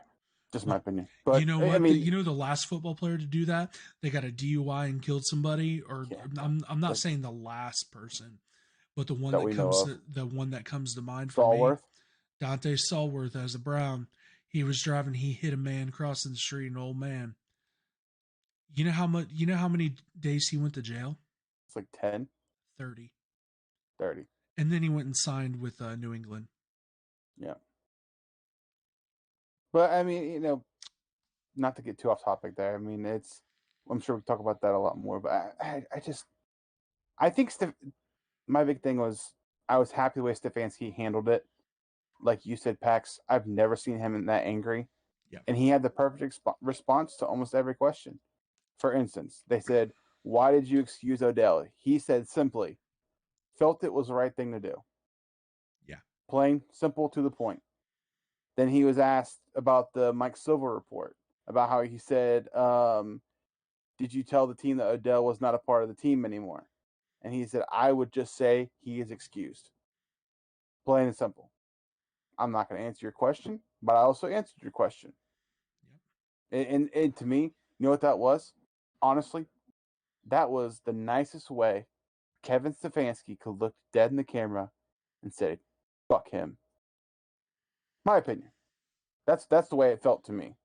Just my opinion. But you know what? The last football player to do that, they got a DUI and killed somebody. Or I'm not saying the last person, but the one that comes to mind for Stallworth. Me, Dante Stallworth as a Brown. He was driving. He hit a man crossing the street, an old man. You know how much? You know how many days he went to jail? It's like 10. 30. 30. And then he went and signed with New England. Yeah. But I mean, not to get too off topic there. I mean, I'm sure we talk about that a lot more. But I think my big thing was I was happy the way Stefanski handled it. Like you said, Pax, I've never seen him that angry. Yeah. And he had the perfect response to almost every question. For instance, they said, "Why did you excuse Odell?" He said simply, "Felt it was the right thing to do." Yeah. Plain, simple, to the point. Then he was asked about the Mike Silver report, about how he said, "Did you tell the team that Odell was not a part of the team anymore?" And he said, "I would just say he is excused." Plain and simple. I'm not going to answer your question, but I also answered your question. Yep. And to me, you know what that was? Honestly, that was the nicest way Kevin Stefanski could look dead in the camera and say, "Fuck him." My opinion. That's the way it felt to me.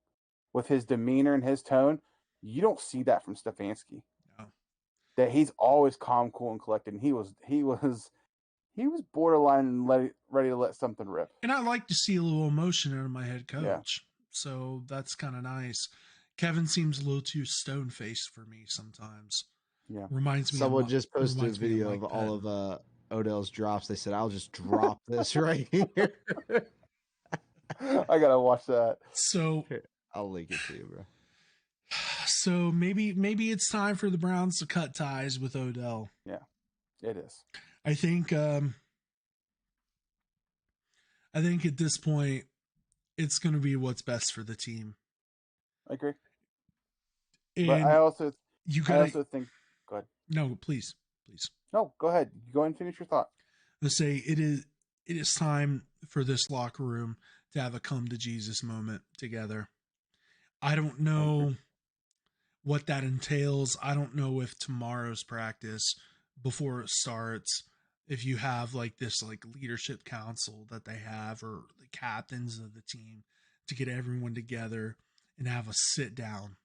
With his demeanor and his tone, you don't see that from Stefanski. No. That he's always calm, cool, and collected. And he was borderline and ready to let something rip. And I like to see a little emotion out of my head coach. Yeah. So that's kind of nice. Kevin seems a little too stone-faced for me sometimes. Yeah. Reminds me Someone just posted a video of all of Odell's drops. They said, "I'll just drop this right here." I got to watch that. So I'll link it to you, bro. So maybe it's time for the Browns to cut ties with Odell. Yeah, it is. I think at this point it's going to be what's best for the team. I agree. And But I also think. Go ahead. No, please. No, go ahead. Go ahead and finish your thought. Let's say it is time for this locker room to have a come to Jesus moment together. I don't know what that entails. I don't know if tomorrow's practice, before it starts, if you have like this like leadership council that they have, or the captains of the team, to get everyone together and have a sit down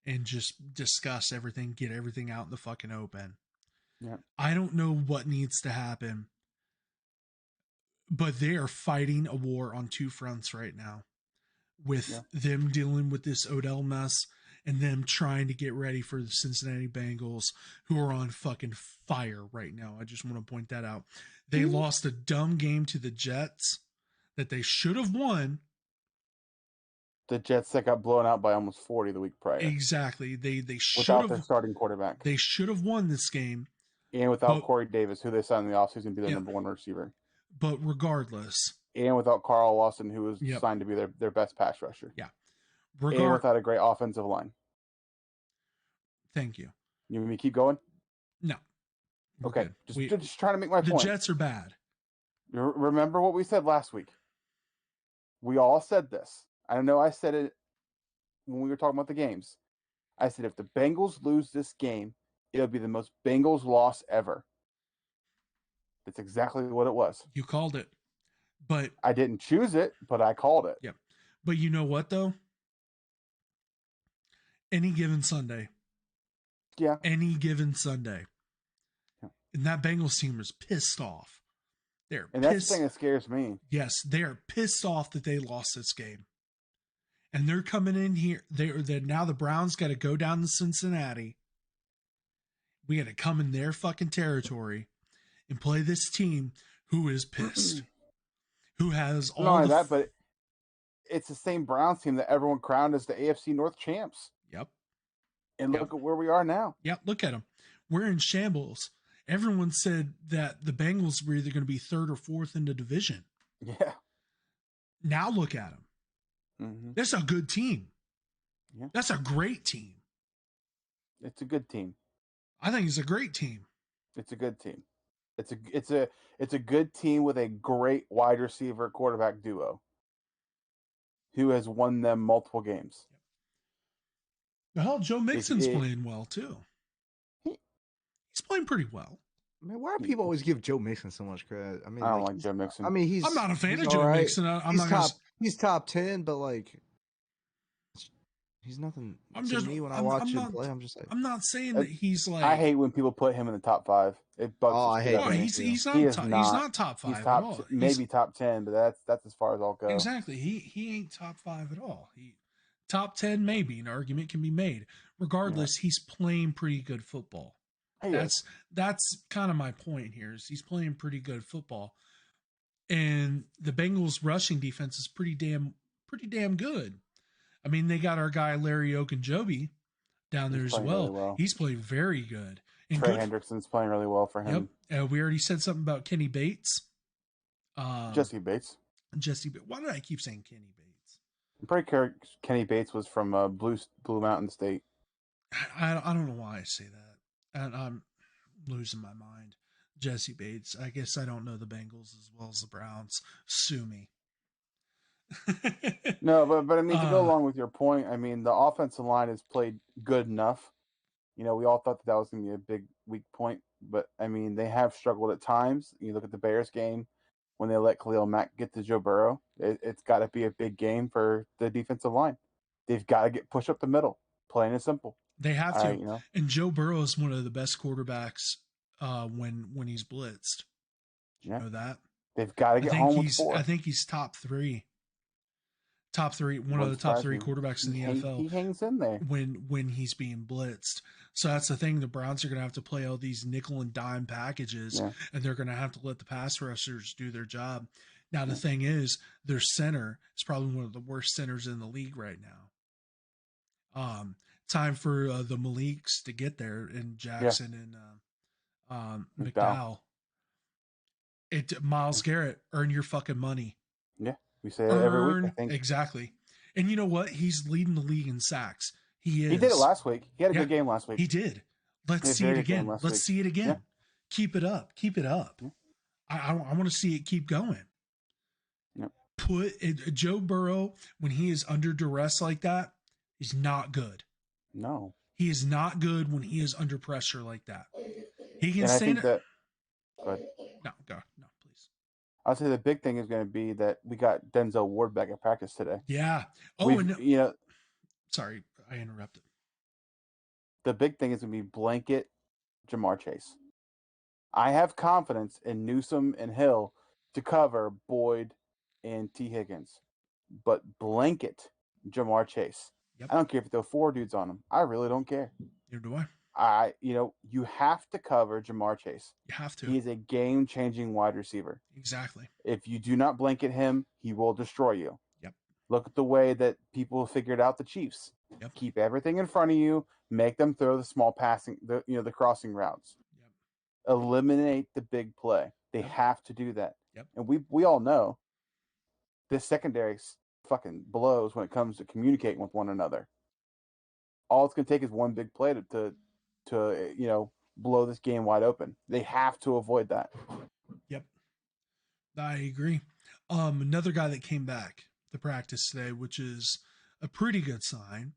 and just discuss everything, get everything out in the fucking open. Yeah. I don't know what needs to happen, but they are fighting a war on two fronts right now, with them dealing with this Odell mess and them trying to get ready for the Cincinnati Bengals, who are on fucking fire right now. I just want to point that out. They lost a dumb game to the Jets that they should have won. The Jets that got blown out by almost 40 the week prior. Exactly. They should without have their starting quarterback. They should have won this game. And without Corey Davis, who they signed in the offseason to be their number one receiver. But regardless. And without Carl Lawson, who was signed to be their best pass rusher. Yeah. And without a great offensive line. Thank you. You want me to keep going? No. Okay. Just trying to make my point. The Jets are bad. Remember what we said last week. We all said this. I know I said it when we were talking about the games. I said if the Bengals lose this game, it'll be the most Bengals loss ever. That's exactly what it was. You called it. But I didn't choose it, but I called it. Yeah. But you know what, though? Any given Sunday. Yeah. Any given Sunday. Yeah. And that Bengals team is pissed off. And that's the thing that scares me. Yes, they are pissed off that they lost this game. And they're coming in here. They're now the Browns got to go down to Cincinnati. We got to come in their fucking territory and play this team who is pissed. Who has all not only that, but it's the same Browns team that everyone crowned as the AFC North champs. Yep. And look at where we are now. Yep, look at them. We're in shambles. Everyone said that the Bengals were either going to be third or fourth in the division. Yeah. Now look at them. Mm-hmm. That's a good team. Yeah. That's a great team. It's a good team. I think it's a great team. It's a good team. It's a good team with a great wide receiver quarterback duo who has won them multiple games. The hell, Joe Mixon's playing well too. He's playing pretty well. I mean, why do people always give Joe Mixon so much credit? I mean, I don't like Joe Mixon. I mean, I'm not a fan of Joe Mixon. He's top 10, but like, he's nothing to me when I watch him play. I'm just like, I'm not saying that he's like. I hate when people put him in the top 5. It bugs. Oh, I hate. Oh, he's not top 5 he's top, at all. Maybe top 10, but that's as far as I'll go. Exactly. He ain't top 5 at all. Top 10 maybe an argument can be made. Regardless, he's playing pretty good football. That's kind of my point here. Is he's playing pretty good football, and the Bengals rushing defense is pretty damn good. I mean, they got our guy Larry Ogunjobi down there as well. Really well. He's playing very good. And Trey Hendrickson's playing really well for him. Yep. We already said something about Kenny Bates. Jesse Bates. Why did I keep saying Kenny Bates? I'm pretty sure Kenny Bates was from Blue Mountain State. I don't know why I say that. And I'm losing my mind. Jesse Bates. I guess I don't know the Bengals as well as the Browns. Sue me. No, but I mean, to go along with your point, I mean, the offensive line has played good enough. You know, we all thought that was going to be a big weak point, but I mean, they have struggled at times. You look at the Bears game when they let Khalil Mack get to Joe Burrow. It's got to be a big game for the defensive line. They've got to get push up the middle, plain and simple. They have to. And Joe Burrow is one of the best quarterbacks when he's blitzed. You know that? They've got to get home with 4. I think he's top 3. One of the top 3 quarterbacks in the NFL. He hangs in there when he's being blitzed. So that's the thing. The Browns are going to have to play all these nickel and dime packages, and they're going to have to let the pass rushers do their job. Now, the thing is, their center is probably one of the worst centers in the league right now. time for the Maliks to get there in Jackson and McDowell. Miles Garrett, earn your fucking money. Yeah, we say it every week, I think. Exactly. And you know what? He's leading the league in sacks. He is. He did it last week. He had a good game last week. He did. Let's see it again. Let's see it again. Yeah. Keep it up. Keep it up. Yeah. I want to see it keep going. Yep. Joe Burrow, when he is under duress like that, he's not good. No. He is not good when he is under pressure like that. He can and stand I think it. That, No, please. I'll say the big thing is going to be that we got Denzel Ward back at practice today. Yeah. Sorry, I interrupted. The big thing is going to be blanket Jamar Chase. I have confidence in Newsome and Hill to cover Boyd and T. Higgins, but blanket Jamar Chase. Yep. I don't care if you throw 4 dudes on him. I really don't care. Neither do I. You have to cover Jamar Chase. You have to. He's a game-changing wide receiver. Exactly. If you do not blanket him, he will destroy you. Yep. Look at the way that people figured out the Chiefs. Yep. Keep everything in front of you. Make them throw the small passing, the crossing routes. Yep. Eliminate the big play. They have to do that. Yep. And we all know this secondary fucking blows when it comes to communicating with one another. All it's going to take is one big play to blow this game wide open. They have to avoid that. Yep. I agree. Another guy that came back to practice today, which is a pretty good sign,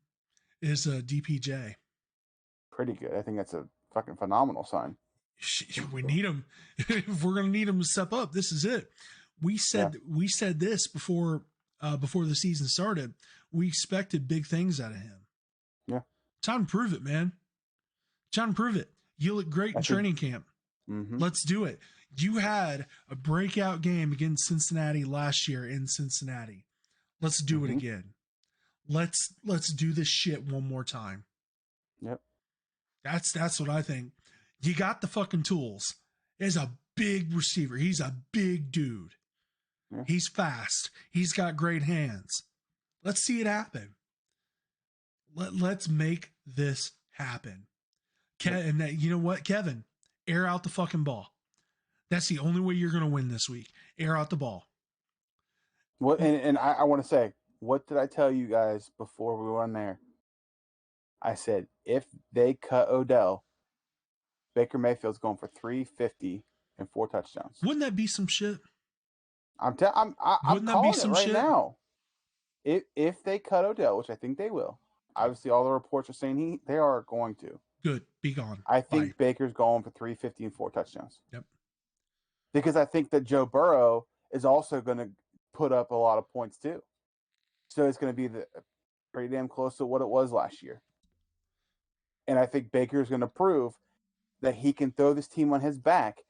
is DPJ. Pretty good. I think that's a fucking phenomenal sign. We need him. If we're going to need him to step up, this is it. We said this before the season started. We expected big things out of him. Yeah. Time to prove it, man. Time to prove it. You look great in training camp. Mm-hmm. Let's do it. You had a breakout game against Cincinnati last year in Cincinnati. Let's do it again. Let's do this shit one more time. Yep. That's what I think. You got the fucking tools. He's a big receiver. He's a big dude. Yeah. He's fast. He's got great hands. Let's see it happen. Let's make this happen. And you know what, Kevin? Air out the fucking ball. That's the only way you're going to win this week. Air out the ball. What? And I want to say, what did I tell you guys before we were on there? I said, if they cut Odell, Baker Mayfield's going for 350 and 4 touchdowns. Wouldn't that be some shit? I'm calling it right now. If they cut Odell, which I think they will, obviously all the reports are saying they are going to. Good. Be gone. I think Baker's going for 350 and 4 touchdowns. Yep. Because I think that Joe Burrow is also going to put up a lot of points too. So it's going to be pretty damn close to what it was last year. And I think Baker's going to prove that he can throw this team on his back,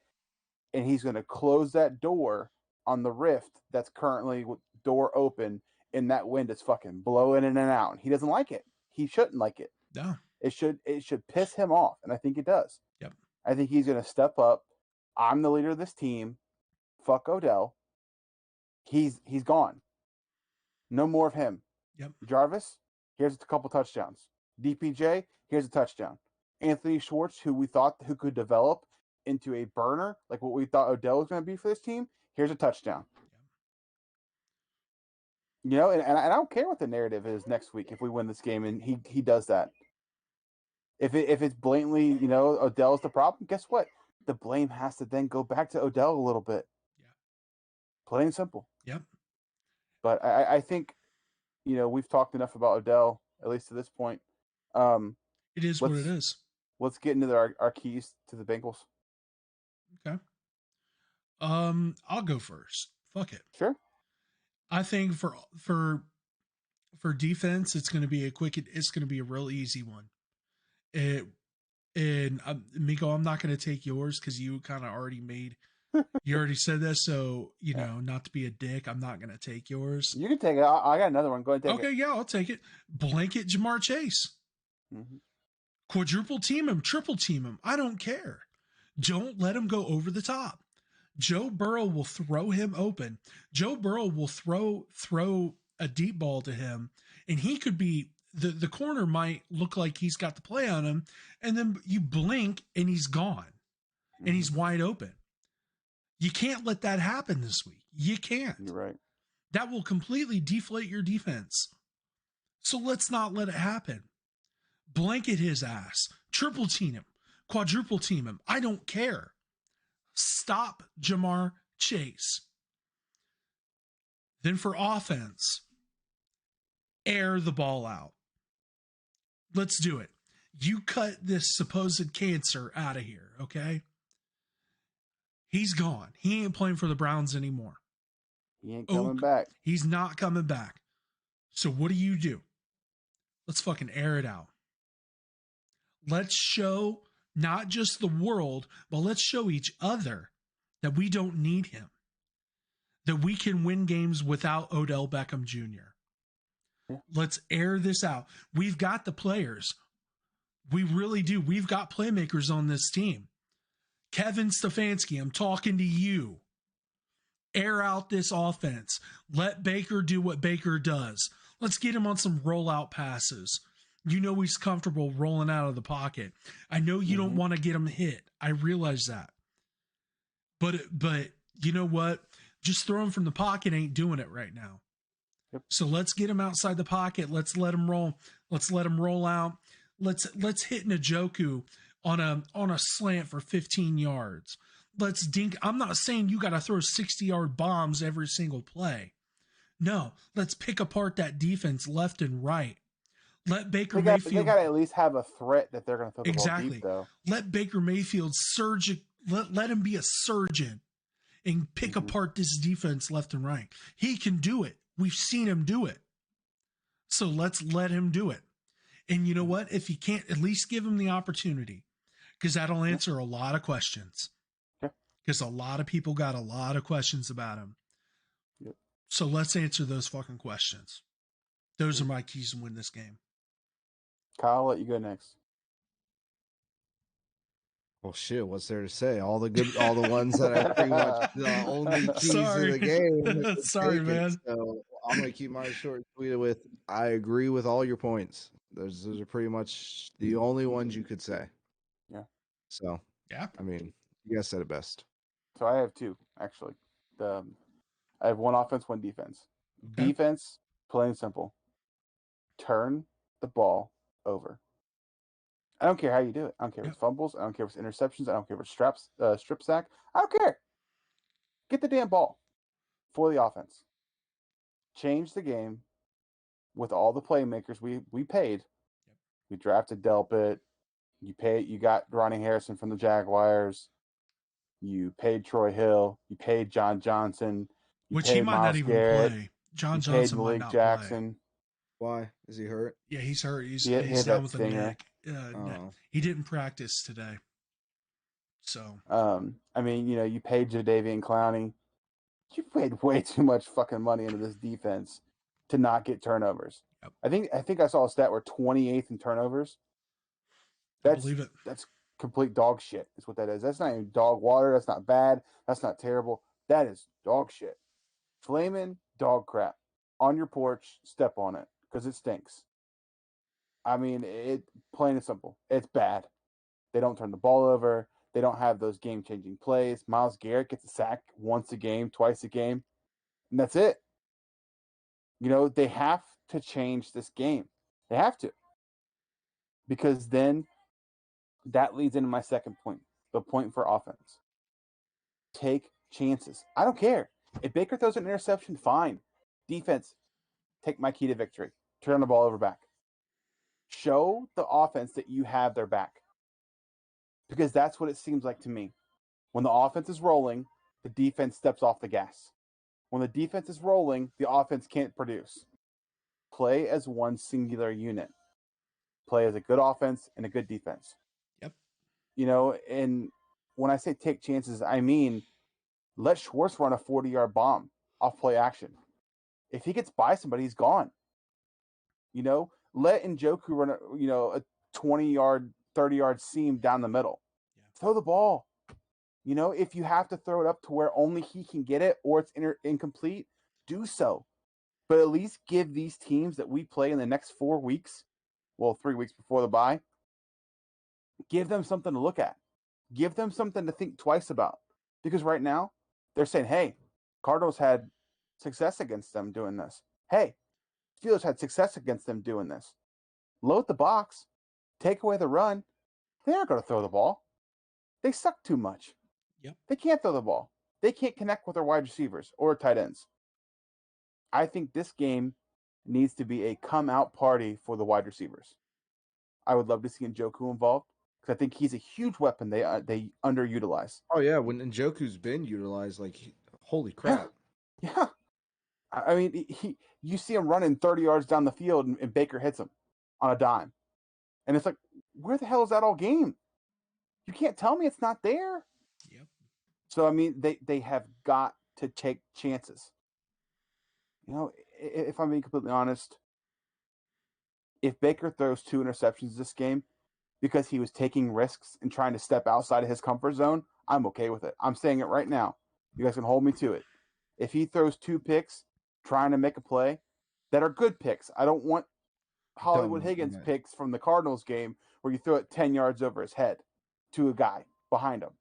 and he's going to close that door on the rift that's currently with door open, and that wind is fucking blowing in and out. He doesn't like it. He shouldn't like it. No. It should piss him off, and I think it does. Yep. I think he's going to step up. I'm the leader of this team. Fuck Odell. He's gone. No more of him. Yep. Jarvis, here's a couple touchdowns. DPJ, here's a touchdown. Anthony Schwartz, who we thought who could develop into a burner, like what we thought Odell was going to be for this team, here's a touchdown. Yep. You know, and I don't care what the narrative is next week if we win this game and he does that. If it's blatantly, Odell's the problem, guess what? The blame has to then go back to Odell a little bit. Yeah. Plain and simple. Yep. But I think, we've talked enough about Odell, at least to this point. It is what it is. Let's get into our keys to the Bengals. Okay. I'll go first. Fuck it. Sure. I think for defense, it's going to be it's going to be a real easy one. Miko, I'm not going to take yours because you kind of you already said this. So, not to be a dick, I'm not going to take yours. You can take it. I got another one. Go ahead and take it. Okay. Yeah, I'll take it. Blanket Jamar Chase. Mm-hmm. Quadruple team him, triple team him. I don't care. Don't let him go over the top. Joe Burrow will throw him open. Joe Burrow will throw a deep ball to him, and he could be the corner might look like he's got the play on him, and then you blink and he's gone, and he's wide open. You can't let that happen this week. You can't. You're right. That will completely deflate your defense. So let's not let it happen. Blanket his ass, triple team him, quadruple team him. I don't care. Stop Jamar Chase. Then for offense, air the ball out. Let's do it. You cut this supposed cancer out of here, okay? He's gone. He ain't playing for the Browns anymore. He ain't coming back. He's not coming back. So what do? Let's fucking air it out. Let's show not just the world, but let's show each other that we don't need him. That we can win games without Odell Beckham Jr. Yeah. Let's air this out. We've got the players. We really do. We've got playmakers on this team. Kevin Stefanski, I'm talking to you. Air out this offense. Let Baker do what Baker does. Let's get him on some rollout passes. You know he's comfortable rolling out of the pocket. I know you don't want to get him hit. I realize that. But you know what? Just throw him from the pocket ain't doing it right now. Yep. So let's get him outside the pocket. Let's let him roll. Let's let him roll out. Let's hit Njoku on a slant for 15 yards. Let's dink. I'm not saying you got to throw 60-yard bombs every single play. No, let's pick apart that defense left and right. Let Baker Mayfield. They got to at least have a threat that they're going to throw the ball deep, though. Let Baker Mayfield let him be a surgeon and pick apart this defense left and right. He can do it. We've seen him do it. So let's let him do it. And you know what? If he can't, at least give him the opportunity, because that'll answer a lot of questions. Because a lot of people got a lot of questions about him. Yep. So let's answer those fucking questions. Those are my keys to win this game. Kyle, I'll let you go next. Well, shit, what's there to say? All the ones that are pretty much the only keys to the game. Sorry, man. So I'm going to keep mine short and sweet with, I agree with all your points. Those are pretty much the only ones you could say. Yeah. So, yeah. I mean, you guys said it best. So I have two, actually. I have one offense, one defense. Okay. Defense, plain and simple. Turn the ball over. I don't care how you do it. I don't care if it's fumbles. I don't care if it's interceptions. I don't care if it's strip sack. I don't care. Get the damn ball for the offense. Change the game with all the playmakers we paid. Yep. We drafted Delpit. You got Ronnie Harrison from the Jaguars. You paid Troy Hill. You paid John Johnson. Which he might not even play. John Johnson might not Jackson. play. Why? Is he hurt? Yeah, he's hurt. He's down with a neck. He didn't practice today. So. I mean, you paid Jadeveon Clowney. You paid way too much fucking money into this defense to not get turnovers. Yep. I think I saw a stat where 28th in turnovers. I believe it. That's complete dog shit. Is what that is. That's not even dog water. That's not bad. That's not terrible. That is dog shit. Flaming dog crap on your porch. Step on it because it stinks. I mean, it plain and simple. It's bad. They don't turn the ball over. They don't have those game-changing plays. Myles Garrett gets a sack once a game, twice a game, and that's it. They have to change this game. They have to. Because then that leads into my second point, the point for offense. Take chances. I don't care. If Baker throws an interception, fine. Defense, take my key to victory. Turn the ball over back. Show the offense that you have their back. Because that's what it seems like to me. When the offense is rolling, the defense steps off the gas. When the defense is rolling, the offense can't produce. Play as one singular unit. Play as a good offense and a good defense. Yep. And when I say take chances, I mean let Schwartz run a 40-yard bomb off play action. If he gets by somebody, he's gone. Let Njoku run a 20-yard, 30-yard seam down the middle. Yeah. Throw the ball. If you have to throw it up to where only he can get it or it's incomplete, do so. but at least give these teams that we play in the next 4 weeks, well, 3 weeks before the bye, give them something to look at. Give them something to think twice about. Because right now, they're saying, hey, Cardinals had success against them doing this. Hey, Steelers had success against them doing this. Load the box, take away the run. They aren't going to throw the ball. They suck too much. Yep. They can't throw the ball. They can't connect with their wide receivers or tight ends. I think this game needs to be a come-out party for the wide receivers. I would love to see Njoku involved because I think he's a huge weapon they underutilize. Oh yeah, when Njoku's been utilized, like holy crap. Yeah. I mean, you see him running 30 yards down the field and Baker hits him on a dime. And it's like, where the hell is that all game? You can't tell me it's not there. Yep. So, I mean, they have got to take chances. You know, if I'm being completely honest, if Baker throws 2 interceptions this game because he was taking risks and trying to step outside of his comfort zone, I'm okay with it. I'm saying it right now. You guys can hold me to it. If he throws 2 picks trying to make a play that are good picks, I don't want Hollywood Higgins picks from the Cardinals game where you throw it 10 yards over his head to a guy behind him.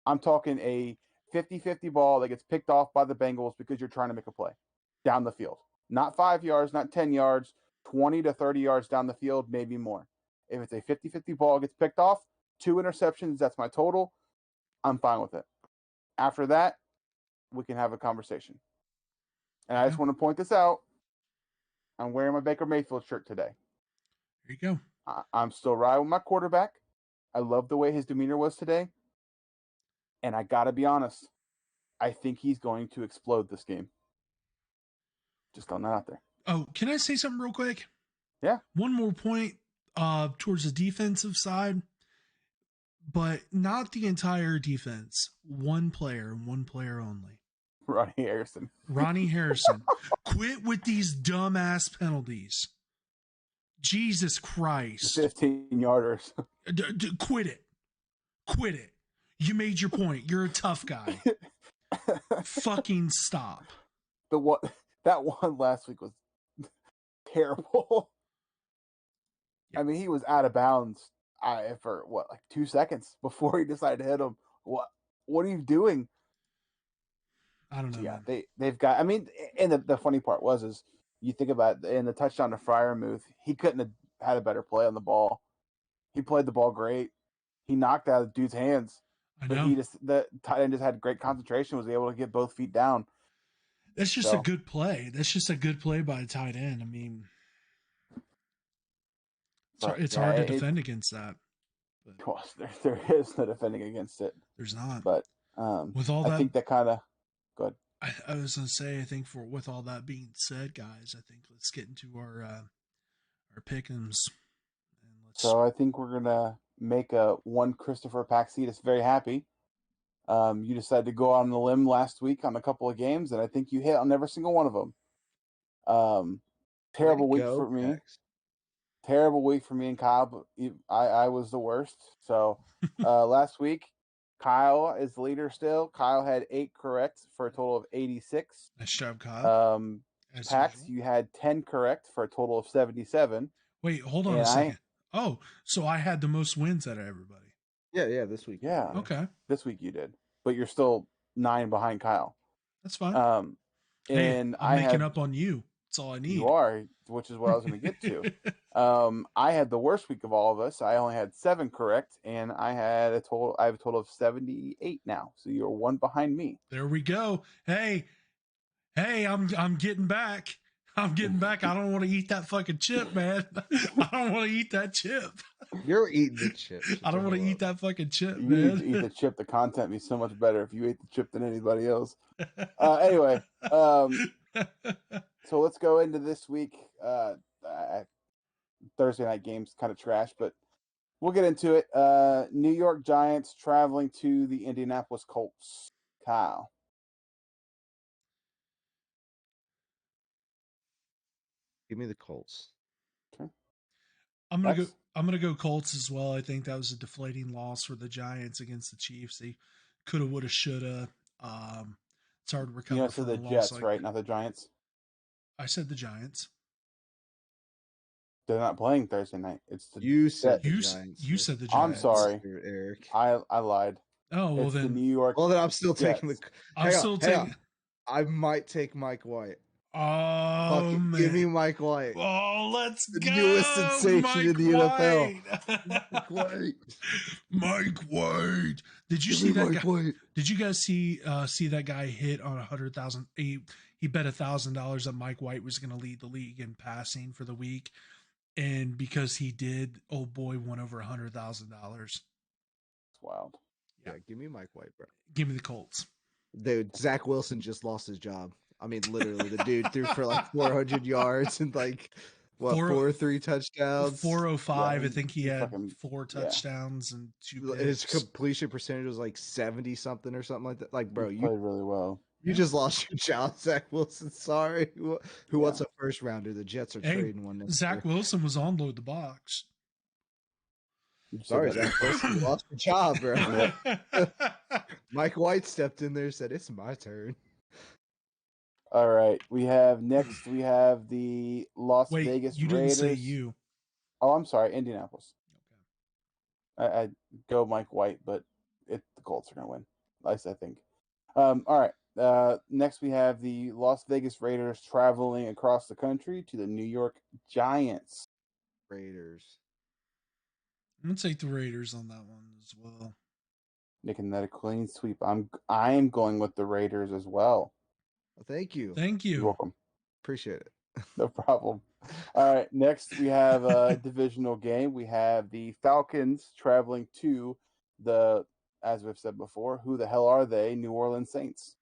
I'm talking a 50-50 ball that gets picked off by the Bengals because you're trying to make a play down the field. Not 5 yards, not 10 yards, 20 to 30 yards down the field, maybe more. If it's a 50-50 ball gets picked off, 2 interceptions, that's my total. I'm fine with it. After that, we can have a conversation. And I just want to point this out. I'm wearing my Baker Mayfield shirt today. There you go. I'm still riding with my quarterback. I love the way his demeanor was today. And I got to be honest, I think he's going to explode this game. Just throwing that out there. Oh, can I say something real quick? Yeah. One more point towards the defensive side, but not the entire defense. One player and one player only. Ronnie Harrison. Ronnie Harrison. Quit with these dumbass penalties. Jesus Christ. 15-yarders. Quit it. Quit it. You made your point. You're a tough guy. Fucking stop. That one last week was terrible. Yep. I mean, he was out of bounds for like 2 seconds before he decided to hit him. What are you doing? I don't know. Yeah, man. they've got. I mean, and the funny part is you think about in the touchdown to Freiermuth, he couldn't have had a better play on the ball. He played the ball great. He knocked out the dude's hands. I But know. the tight end just had great concentration, was able to get both feet down. That's just a good play. That's just a good play by a tight end. I mean, it's hard to defend against that. Of course, there is no defending against it. There's not. But with all that, I think that kind of good. I was gonna say, I think with all that being said, guys, I think let's get into our pick'ems. So I think we're gonna make one Christopher Paxitas very happy. You decided to go on the limb last week on a couple of games, and I think you hit on every single one of them. Terrible week for me. Pax. Terrible week for me and Kyle, but I was the worst. So last week, Kyle is the leader still. Kyle had 8 correct for a total of 86. Nice job, Kyle. Pax, you had 10 correct for a total of 77. Wait, hold on a second. So I had the most wins out of everybody. Yeah, this week. Yeah. Okay. This week you did. But you're still 9 behind Kyle. That's fine. And I'm making up on you. That's all I need. You are, which is what I was going to get to. I had the worst week of all of us. I only had 7 correct, and I have a total of 78 now. So you're 1 behind me. There we go. Hey, I'm getting back. I'm getting back. I don't want to eat that fucking chip, man. I don't want to eat that chip. You're eating the chip. I don't want to eat that fucking chip, you man. You need to eat the chip. The content be so much better if you ate the chip than anybody else. Anyway, so let's go into this week. Thursday night game's kind of trash, but we'll get into it. New York Giants traveling to the Indianapolis Colts. Kyle. Give me the Colts. Okay. I'm gonna go Colts as well. I think that was a deflating loss for the Giants against the Chiefs. They coulda, woulda, shoulda. It's hard to recover from the a Jets, loss right? Not the Giants. I said the Giants. They're not playing Thursday night. It's the You said the You Giants. you said the I'm Giants. sorry. Mr. Eric. I lied. Oh well, It's the then New York. Well, then I'm still taking Jets. the. I'm still Hang taking. on. I might take Mike White. Oh Fuck it, man, give me Mike White. Oh, let's The go, newest sensation Mike in the White. NFL. Mike White. Mike White. Did you Give see me that Mike guy? White. Did you guys see that guy hit on 100,000? He bet $1,000 that Mike White was going to lead the league in passing for the week, and because he did, old boy won over $100,000. It's wild. Yeah, give me Mike White, bro. Give me the Colts. Dude, Zach Wilson just lost his job. I mean, literally, the dude threw for like 400 yards and like what, 4 or 3 touchdowns. 405. Yeah, I think he he's had fucking- 4 touchdowns and 2 His picks. completion percentage was like 70 something or something like that. Like, bro, He you played really well. just lost your job, Zach Wilson. Sorry. Who wants Yeah. a first rounder? The Jets are Hey, trading one next Zach year. Wilson was on Load the Box. You said Sorry, that. Zach Wilson, you lost your job, bro. Mike White stepped in there and said, "It's my turn." All right. We have the Las Wait, Vegas you didn't Raiders. say you. Oh, I'm sorry, Indianapolis. Okay. I go Mike White, but the Colts are gonna win. At least I think. All right. Next we have the Las Vegas Raiders traveling across the country to the New York Giants. Raiders. I'm gonna take the Raiders on that one as well. Making that a clean sweep. I am going with the Raiders as well. Well, thank you. Thank You're you. welcome. Appreciate it. No problem. All right. Next, we have a divisional game. We have the Falcons traveling to as we've said before, who the hell are they? New Orleans Saints.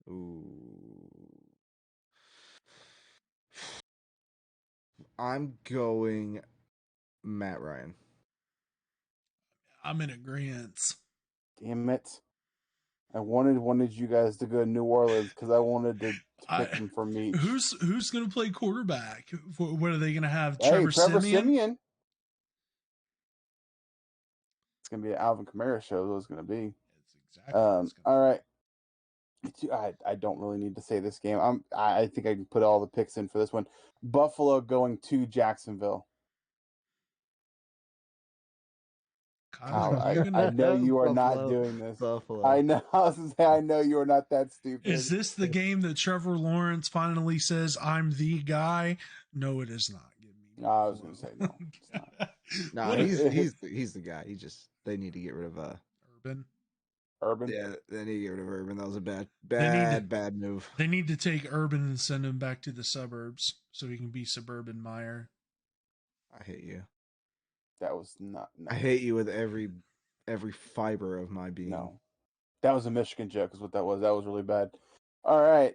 Ooh. I'm going Matt Ryan. I'm in agreement. Damn it. I wanted you guys to go to New Orleans because I wanted to pick them for me. Who's gonna play quarterback? What are they gonna have? Hey, Trevor Siemian? Siemian. It's gonna be an Alvin Kamara show. That's what it's gonna be. That's exactly what it's All gonna right. I don't really need to say this game. I think I can put all the picks in for this one. Buffalo going to Jacksonville. Kyle, I gonna, know you are not Buffalo. doing this. Buffalo. I know. I was gonna say I know you are not that stupid. is this the game that Trevor Lawrence finally says I'm the guy? No, it is not. Give me No, I was gonna say no. It's not. No, What he's the guy. They need to get rid of Urban. Urban. yeah, they need to get rid of Urban. That was a bad move. They need to take Urban and send him back to the suburbs so he can be suburban Meyer. I hate you. That was not. No. I hate you with every fiber of my being. No, that was a Michigan joke. Is what that was. That was really bad. All right.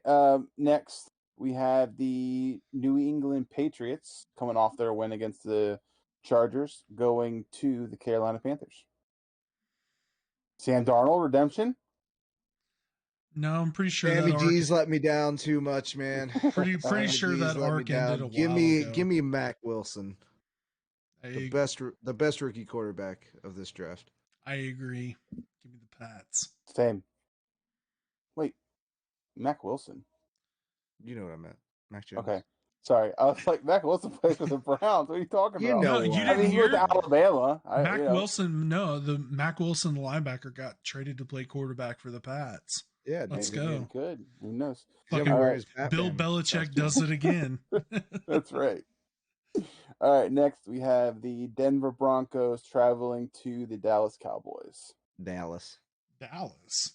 Next we have the New England Patriots coming off their win against the Chargers, going to the Carolina Panthers. Sam Darnold redemption. No, I'm pretty sure Sammy that D's let me down too much, man. pretty Sammy sure D's that let me arc ended down. a Give while me ago. Mac Wilson, the best rookie quarterback of this draft. I agree. Give me the Pats. Same. Wait, Mac Wilson. You know what I meant, Mac Jones. Okay. Sorry, I was like, Mac Wilson plays for the Browns. What are you talking You about? know No, you what I mean, didn't he went hear to Alabama. Mac Wilson. No, the Mac Wilson linebacker got traded to play quarterback for the Pats. Yeah, Let's dude. go. Good. Who knows? Fucking All right. right. Bill Belichick does it again. That's right. All right. Next, we have the Denver Broncos traveling to the Dallas Cowboys Dallas. Dallas.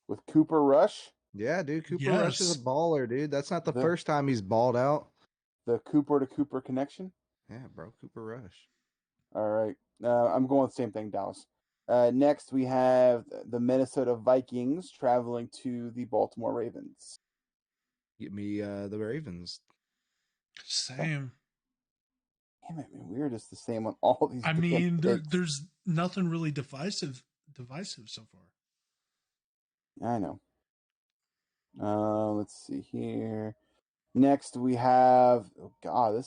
with Cooper Rush. Yeah, dude. Cooper Rush is a Yes. baller, dude. That's not the The- first time he's balled out. The Cooper to Cooper connection. Yeah, bro. Cooper Rush. All right. I'm going with the same thing, Dallas. Next, we have the Minnesota Vikings traveling to the Baltimore Ravens. Get me the Ravens. Same. Damn it, man. We're just the same on all these. I damn mean, picks. there's nothing really divisive so far. I know. Let's see here. Next, we have. Oh God,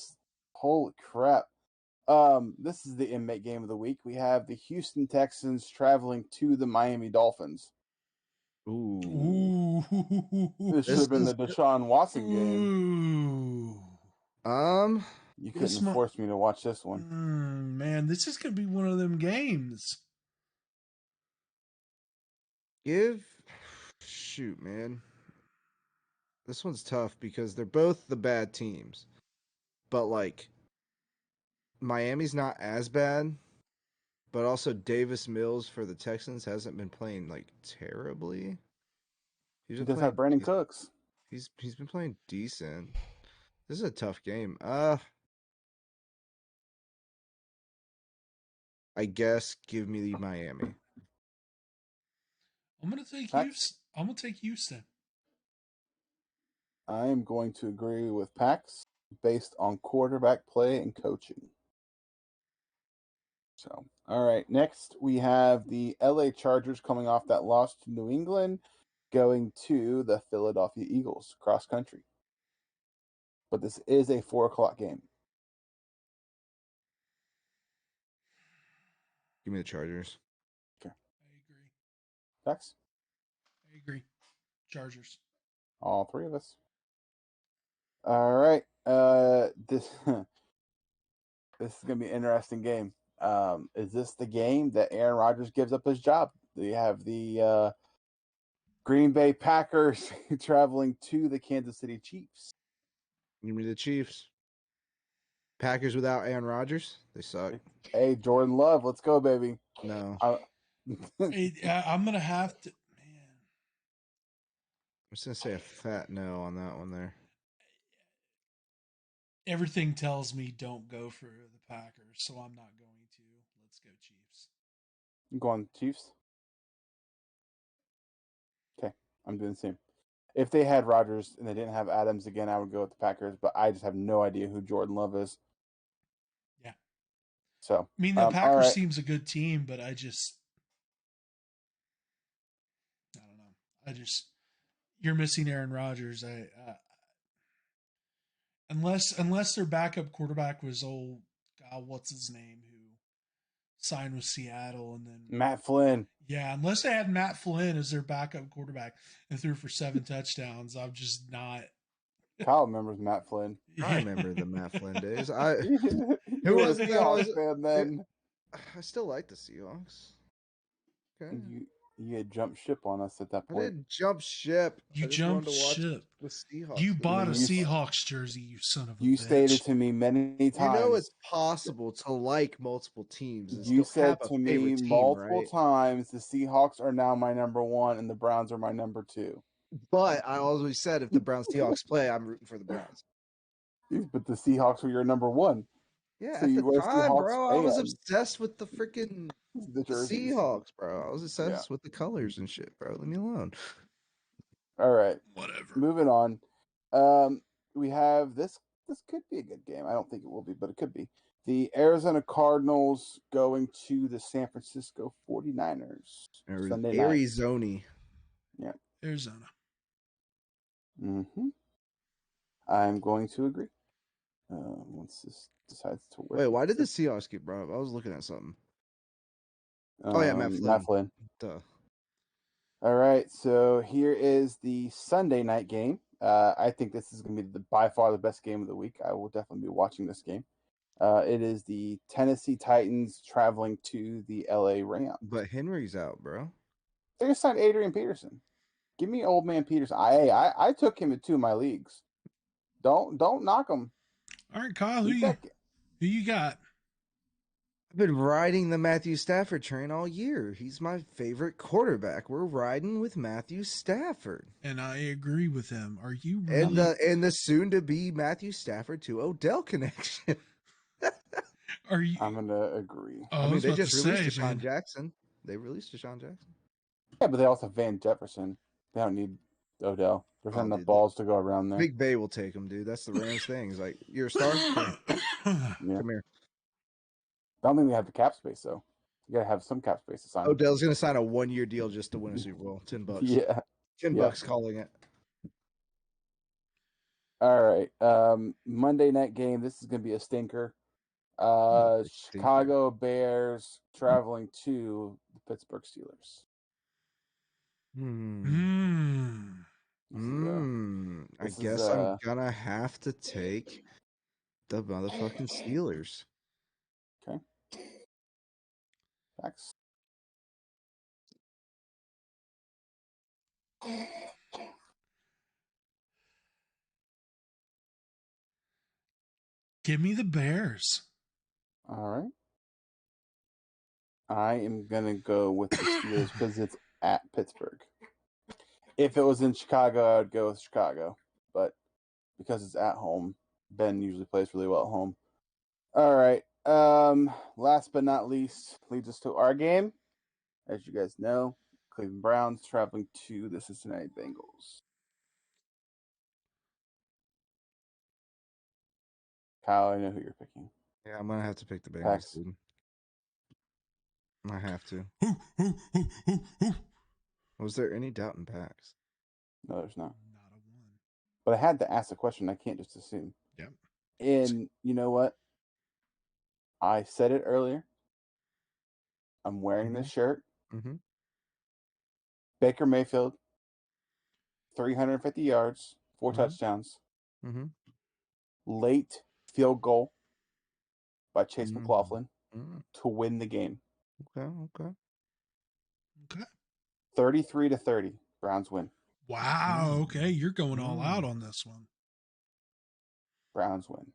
holy crap. This is the inmate game of the week. We have the Houston Texans traveling to the Miami Dolphins. Ooh. This should This have been is the Deshaun Watson game. Ooh. You This couldn't force me to watch this one. Man, this is gonna be one of them games. shoot, man. This one's tough because they're both the bad teams. But like Miami's not as bad, but also Davis Mills for the Texans hasn't been playing like terribly. He's He been does have playing Brandon Cooks. He's been playing decent. This is a tough game. I guess give me the Miami. I'm gonna take Pack? Houston. I'm gonna take Houston. I am going to agree with Pax based on quarterback play and coaching. So, all right. Next, we have the LA Chargers coming off that loss to New England, going to the Philadelphia Eagles cross country. But this is a 4:00 game. Give me the Chargers. I agree. Pax? I agree. Chargers. All three of us. All right. This this is gonna be an interesting game. Is this the game that Aaron Rodgers gives up his job? You have the Green Bay Packers traveling to the Kansas City Chiefs. Give me the Chiefs. Packers without Aaron Rodgers, they suck. Hey, Jordan Love, let's go, baby. No, I'm gonna have to. Man, I'm just gonna say a fat no on that one there. everything tells me don't go for the Packers, so I'm not going to. Let's go Chiefs. I'm going Chiefs. Okay, I'm doing the same. If they had Rodgers and they didn't have Adams again, I would go with the Packers, but I just have no idea who Jordan Love is. Yeah. So, I mean, the all Packers right. seems a good team, but I don't know. You're missing Aaron Rodgers. Unless their backup quarterback was old, God, what's his name, who signed with Seattle, and then Matt Flynn. yeah, unless they had Matt Flynn as their backup quarterback and threw for 7 touchdowns, I'm just not. Kyle remembers Matt Flynn. I remember the Matt Flynn days. You Who were a was it that Seahawks fan then. I still like the Seahawks. Okay. You had jumped ship on us at that I point. didn't jump ship. You I just wanted jumped to watch ship. the Seahawks. You lose. bought a You- Seahawks jersey, you son of a You bitch. stated to me many times. You know it's possible to like multiple teams and You still have said a to me favorite team, multiple right? times the Seahawks are now my number one and the Browns are my number two. But I always said if the Browns Seahawks play, I'm rooting for the Browns. But the Seahawks were your number one. Yeah, So at you the were a time, Seahawks bro, I was fan. obsessed with the freaking The jerseys. Seahawks, bro. I was obsessed with the colors and shit, bro. Leave me alone. All right. Whatever. Moving on. We have this. This could be a good game. I don't think it will be, but it could be. The Arizona Cardinals going to the San Francisco 49ers Sunday night. Arizona. Yeah. Arizona. Mm-hmm. I'm going to agree. Once this decides to work. Wait, why did the Seahawks get brought up? I was looking at something. Oh yeah, Matt Flynn. Matt Flynn. Duh. All right, so here is the Sunday night game. I think this is going to be by far the best game of the week. I will definitely be watching this game. It is the Tennessee Titans traveling to the LA Rams. But Henry's out, bro. They just signed Adrian Peterson. Give me old man Peterson. I took him in 2 of my leagues. Don't knock him. All right, Kyle, who you got? I've been riding the Matthew Stafford train all year. He's my favorite quarterback. We're riding with Matthew Stafford. And I agree with him. Are you really? And the soon to be Matthew Stafford to Odell connection. Are you? I'm gonna agree. Oh, I mean, they just released Deshaun Deshaun Jackson. They released Deshaun Jackson. Yeah, but they also have Van Jefferson. They don't need Odell. There's not enough balls to go around there. Big Bay will take him, dude. That's the Rams thing. He's like, you're a star? Come here. I don't think they have the cap space though. You gotta have some cap space to sign. Odell's gonna sign a 1-year deal just to win a Super Bowl. $10. Yeah. $10 calling it. All right. Monday night game. This is gonna be a stinker. Chicago Bears traveling to the Pittsburgh Steelers. I guess I'm gonna have to take the motherfucking Steelers. Okay. Facts. Give me the Bears. All right. I am gonna go with the Steelers because it's at Pittsburgh. If it was in Chicago, I'd go with Chicago. But because it's at home, Ben usually plays really well at home. All right. Last but not least, leads us to our game. As you guys know, Cleveland Browns traveling to the Cincinnati Bengals. Kyle, I know who you're picking. Yeah, I'm gonna have to pick the Bengals, dude. I have to. Was there any doubt in Pax? No, there's not. Not a one. But I had to ask the question. I can't just assume. Yep. And you know what? I said it earlier. I'm wearing this shirt. Mm-hmm. Baker Mayfield, 350 yards, 4 touchdowns. Mm-hmm. Late field goal by Chase McLaughlin to win the game. Okay. 33-30, Browns win. Wow. Okay, you're going all out on this one. Browns win.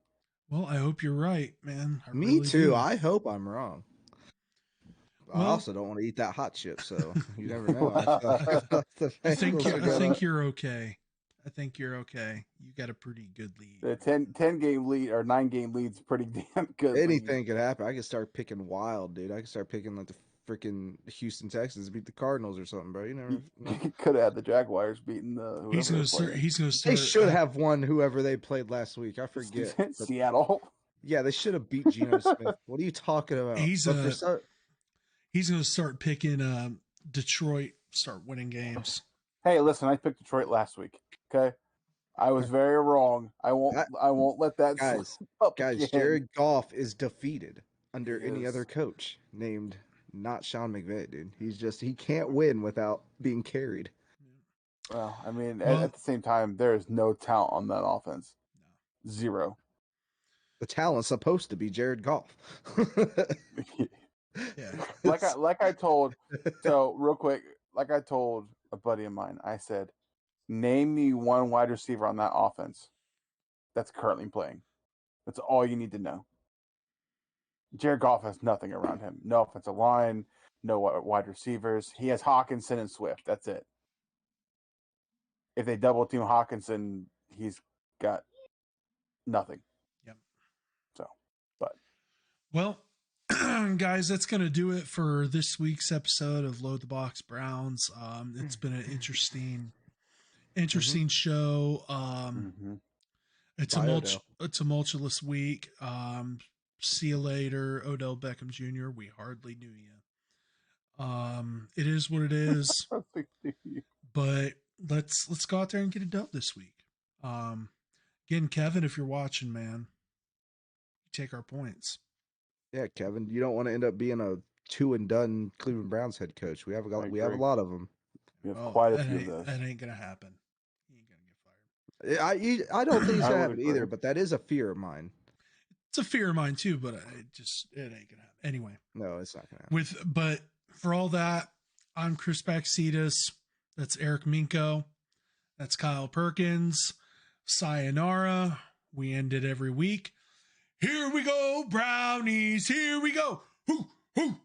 Well, I hope you're right, man. Me really too. Do. I hope I'm wrong. Well, I also don't want to eat that hot chip, so you never know. I think you're okay. I think you're okay. You got a pretty good lead. The 10 game lead or 9 game lead's pretty damn good. Anything could happen. I could start picking wild, dude. I could start picking like the freaking Houston Texans beat the Cardinals or something, bro. You never know. Could have had the Jaguars beating the. He's gonna start. They should have won whoever they played last week. I forget. Seattle. Yeah, they should have beat Geno Smith. What are you talking about? He's gonna start picking Detroit. Start winning games. Hey, listen, I picked Detroit last week. Okay, I was very wrong. I won't let that guys. Again. Jared Goff is defeated under any other coach named not Sean McVay, dude. He can't win without being carried. Well, I mean, at the same time, there is no talent on that offense. No. Zero. The talent's supposed to be Jared Goff. Yeah. Like I told. So real quick, like I told a buddy of mine, I said, name me one wide receiver on that offense that's currently playing. That's all you need to know. Jared Goff has nothing around him. No offensive line, no wide receivers. He has Hawkinson and Swift. That's it. If they double team Hawkinson, he's got nothing. Yep. So, but. Well, guys, that's going to do it for this week's episode of Load the Box Browns. It's been an interesting show. A tumultuous week. See you later, Odell Beckham Jr. We hardly knew you. It is what it is. But let's go out there and get a dub this week. Again, Kevin, if you're watching, man, take our points. Yeah, Kevin, you don't want to end up being a 2-and-done Cleveland Browns head coach. We have a lot of them. We have quite a few of those. That ain't gonna happen. He ain't gonna get fired. I don't think it's gonna happen either, but that is a fear of mine. It's a fear of mine too, but it ain't gonna happen. Anyway. No, it's not gonna happen. But for all that, I'm Chris Paxitas. That's Eric Minko. That's Kyle Perkins. Sayonara. We end it every week. Here we go, Brownies. Here we go. Hoo, hoo.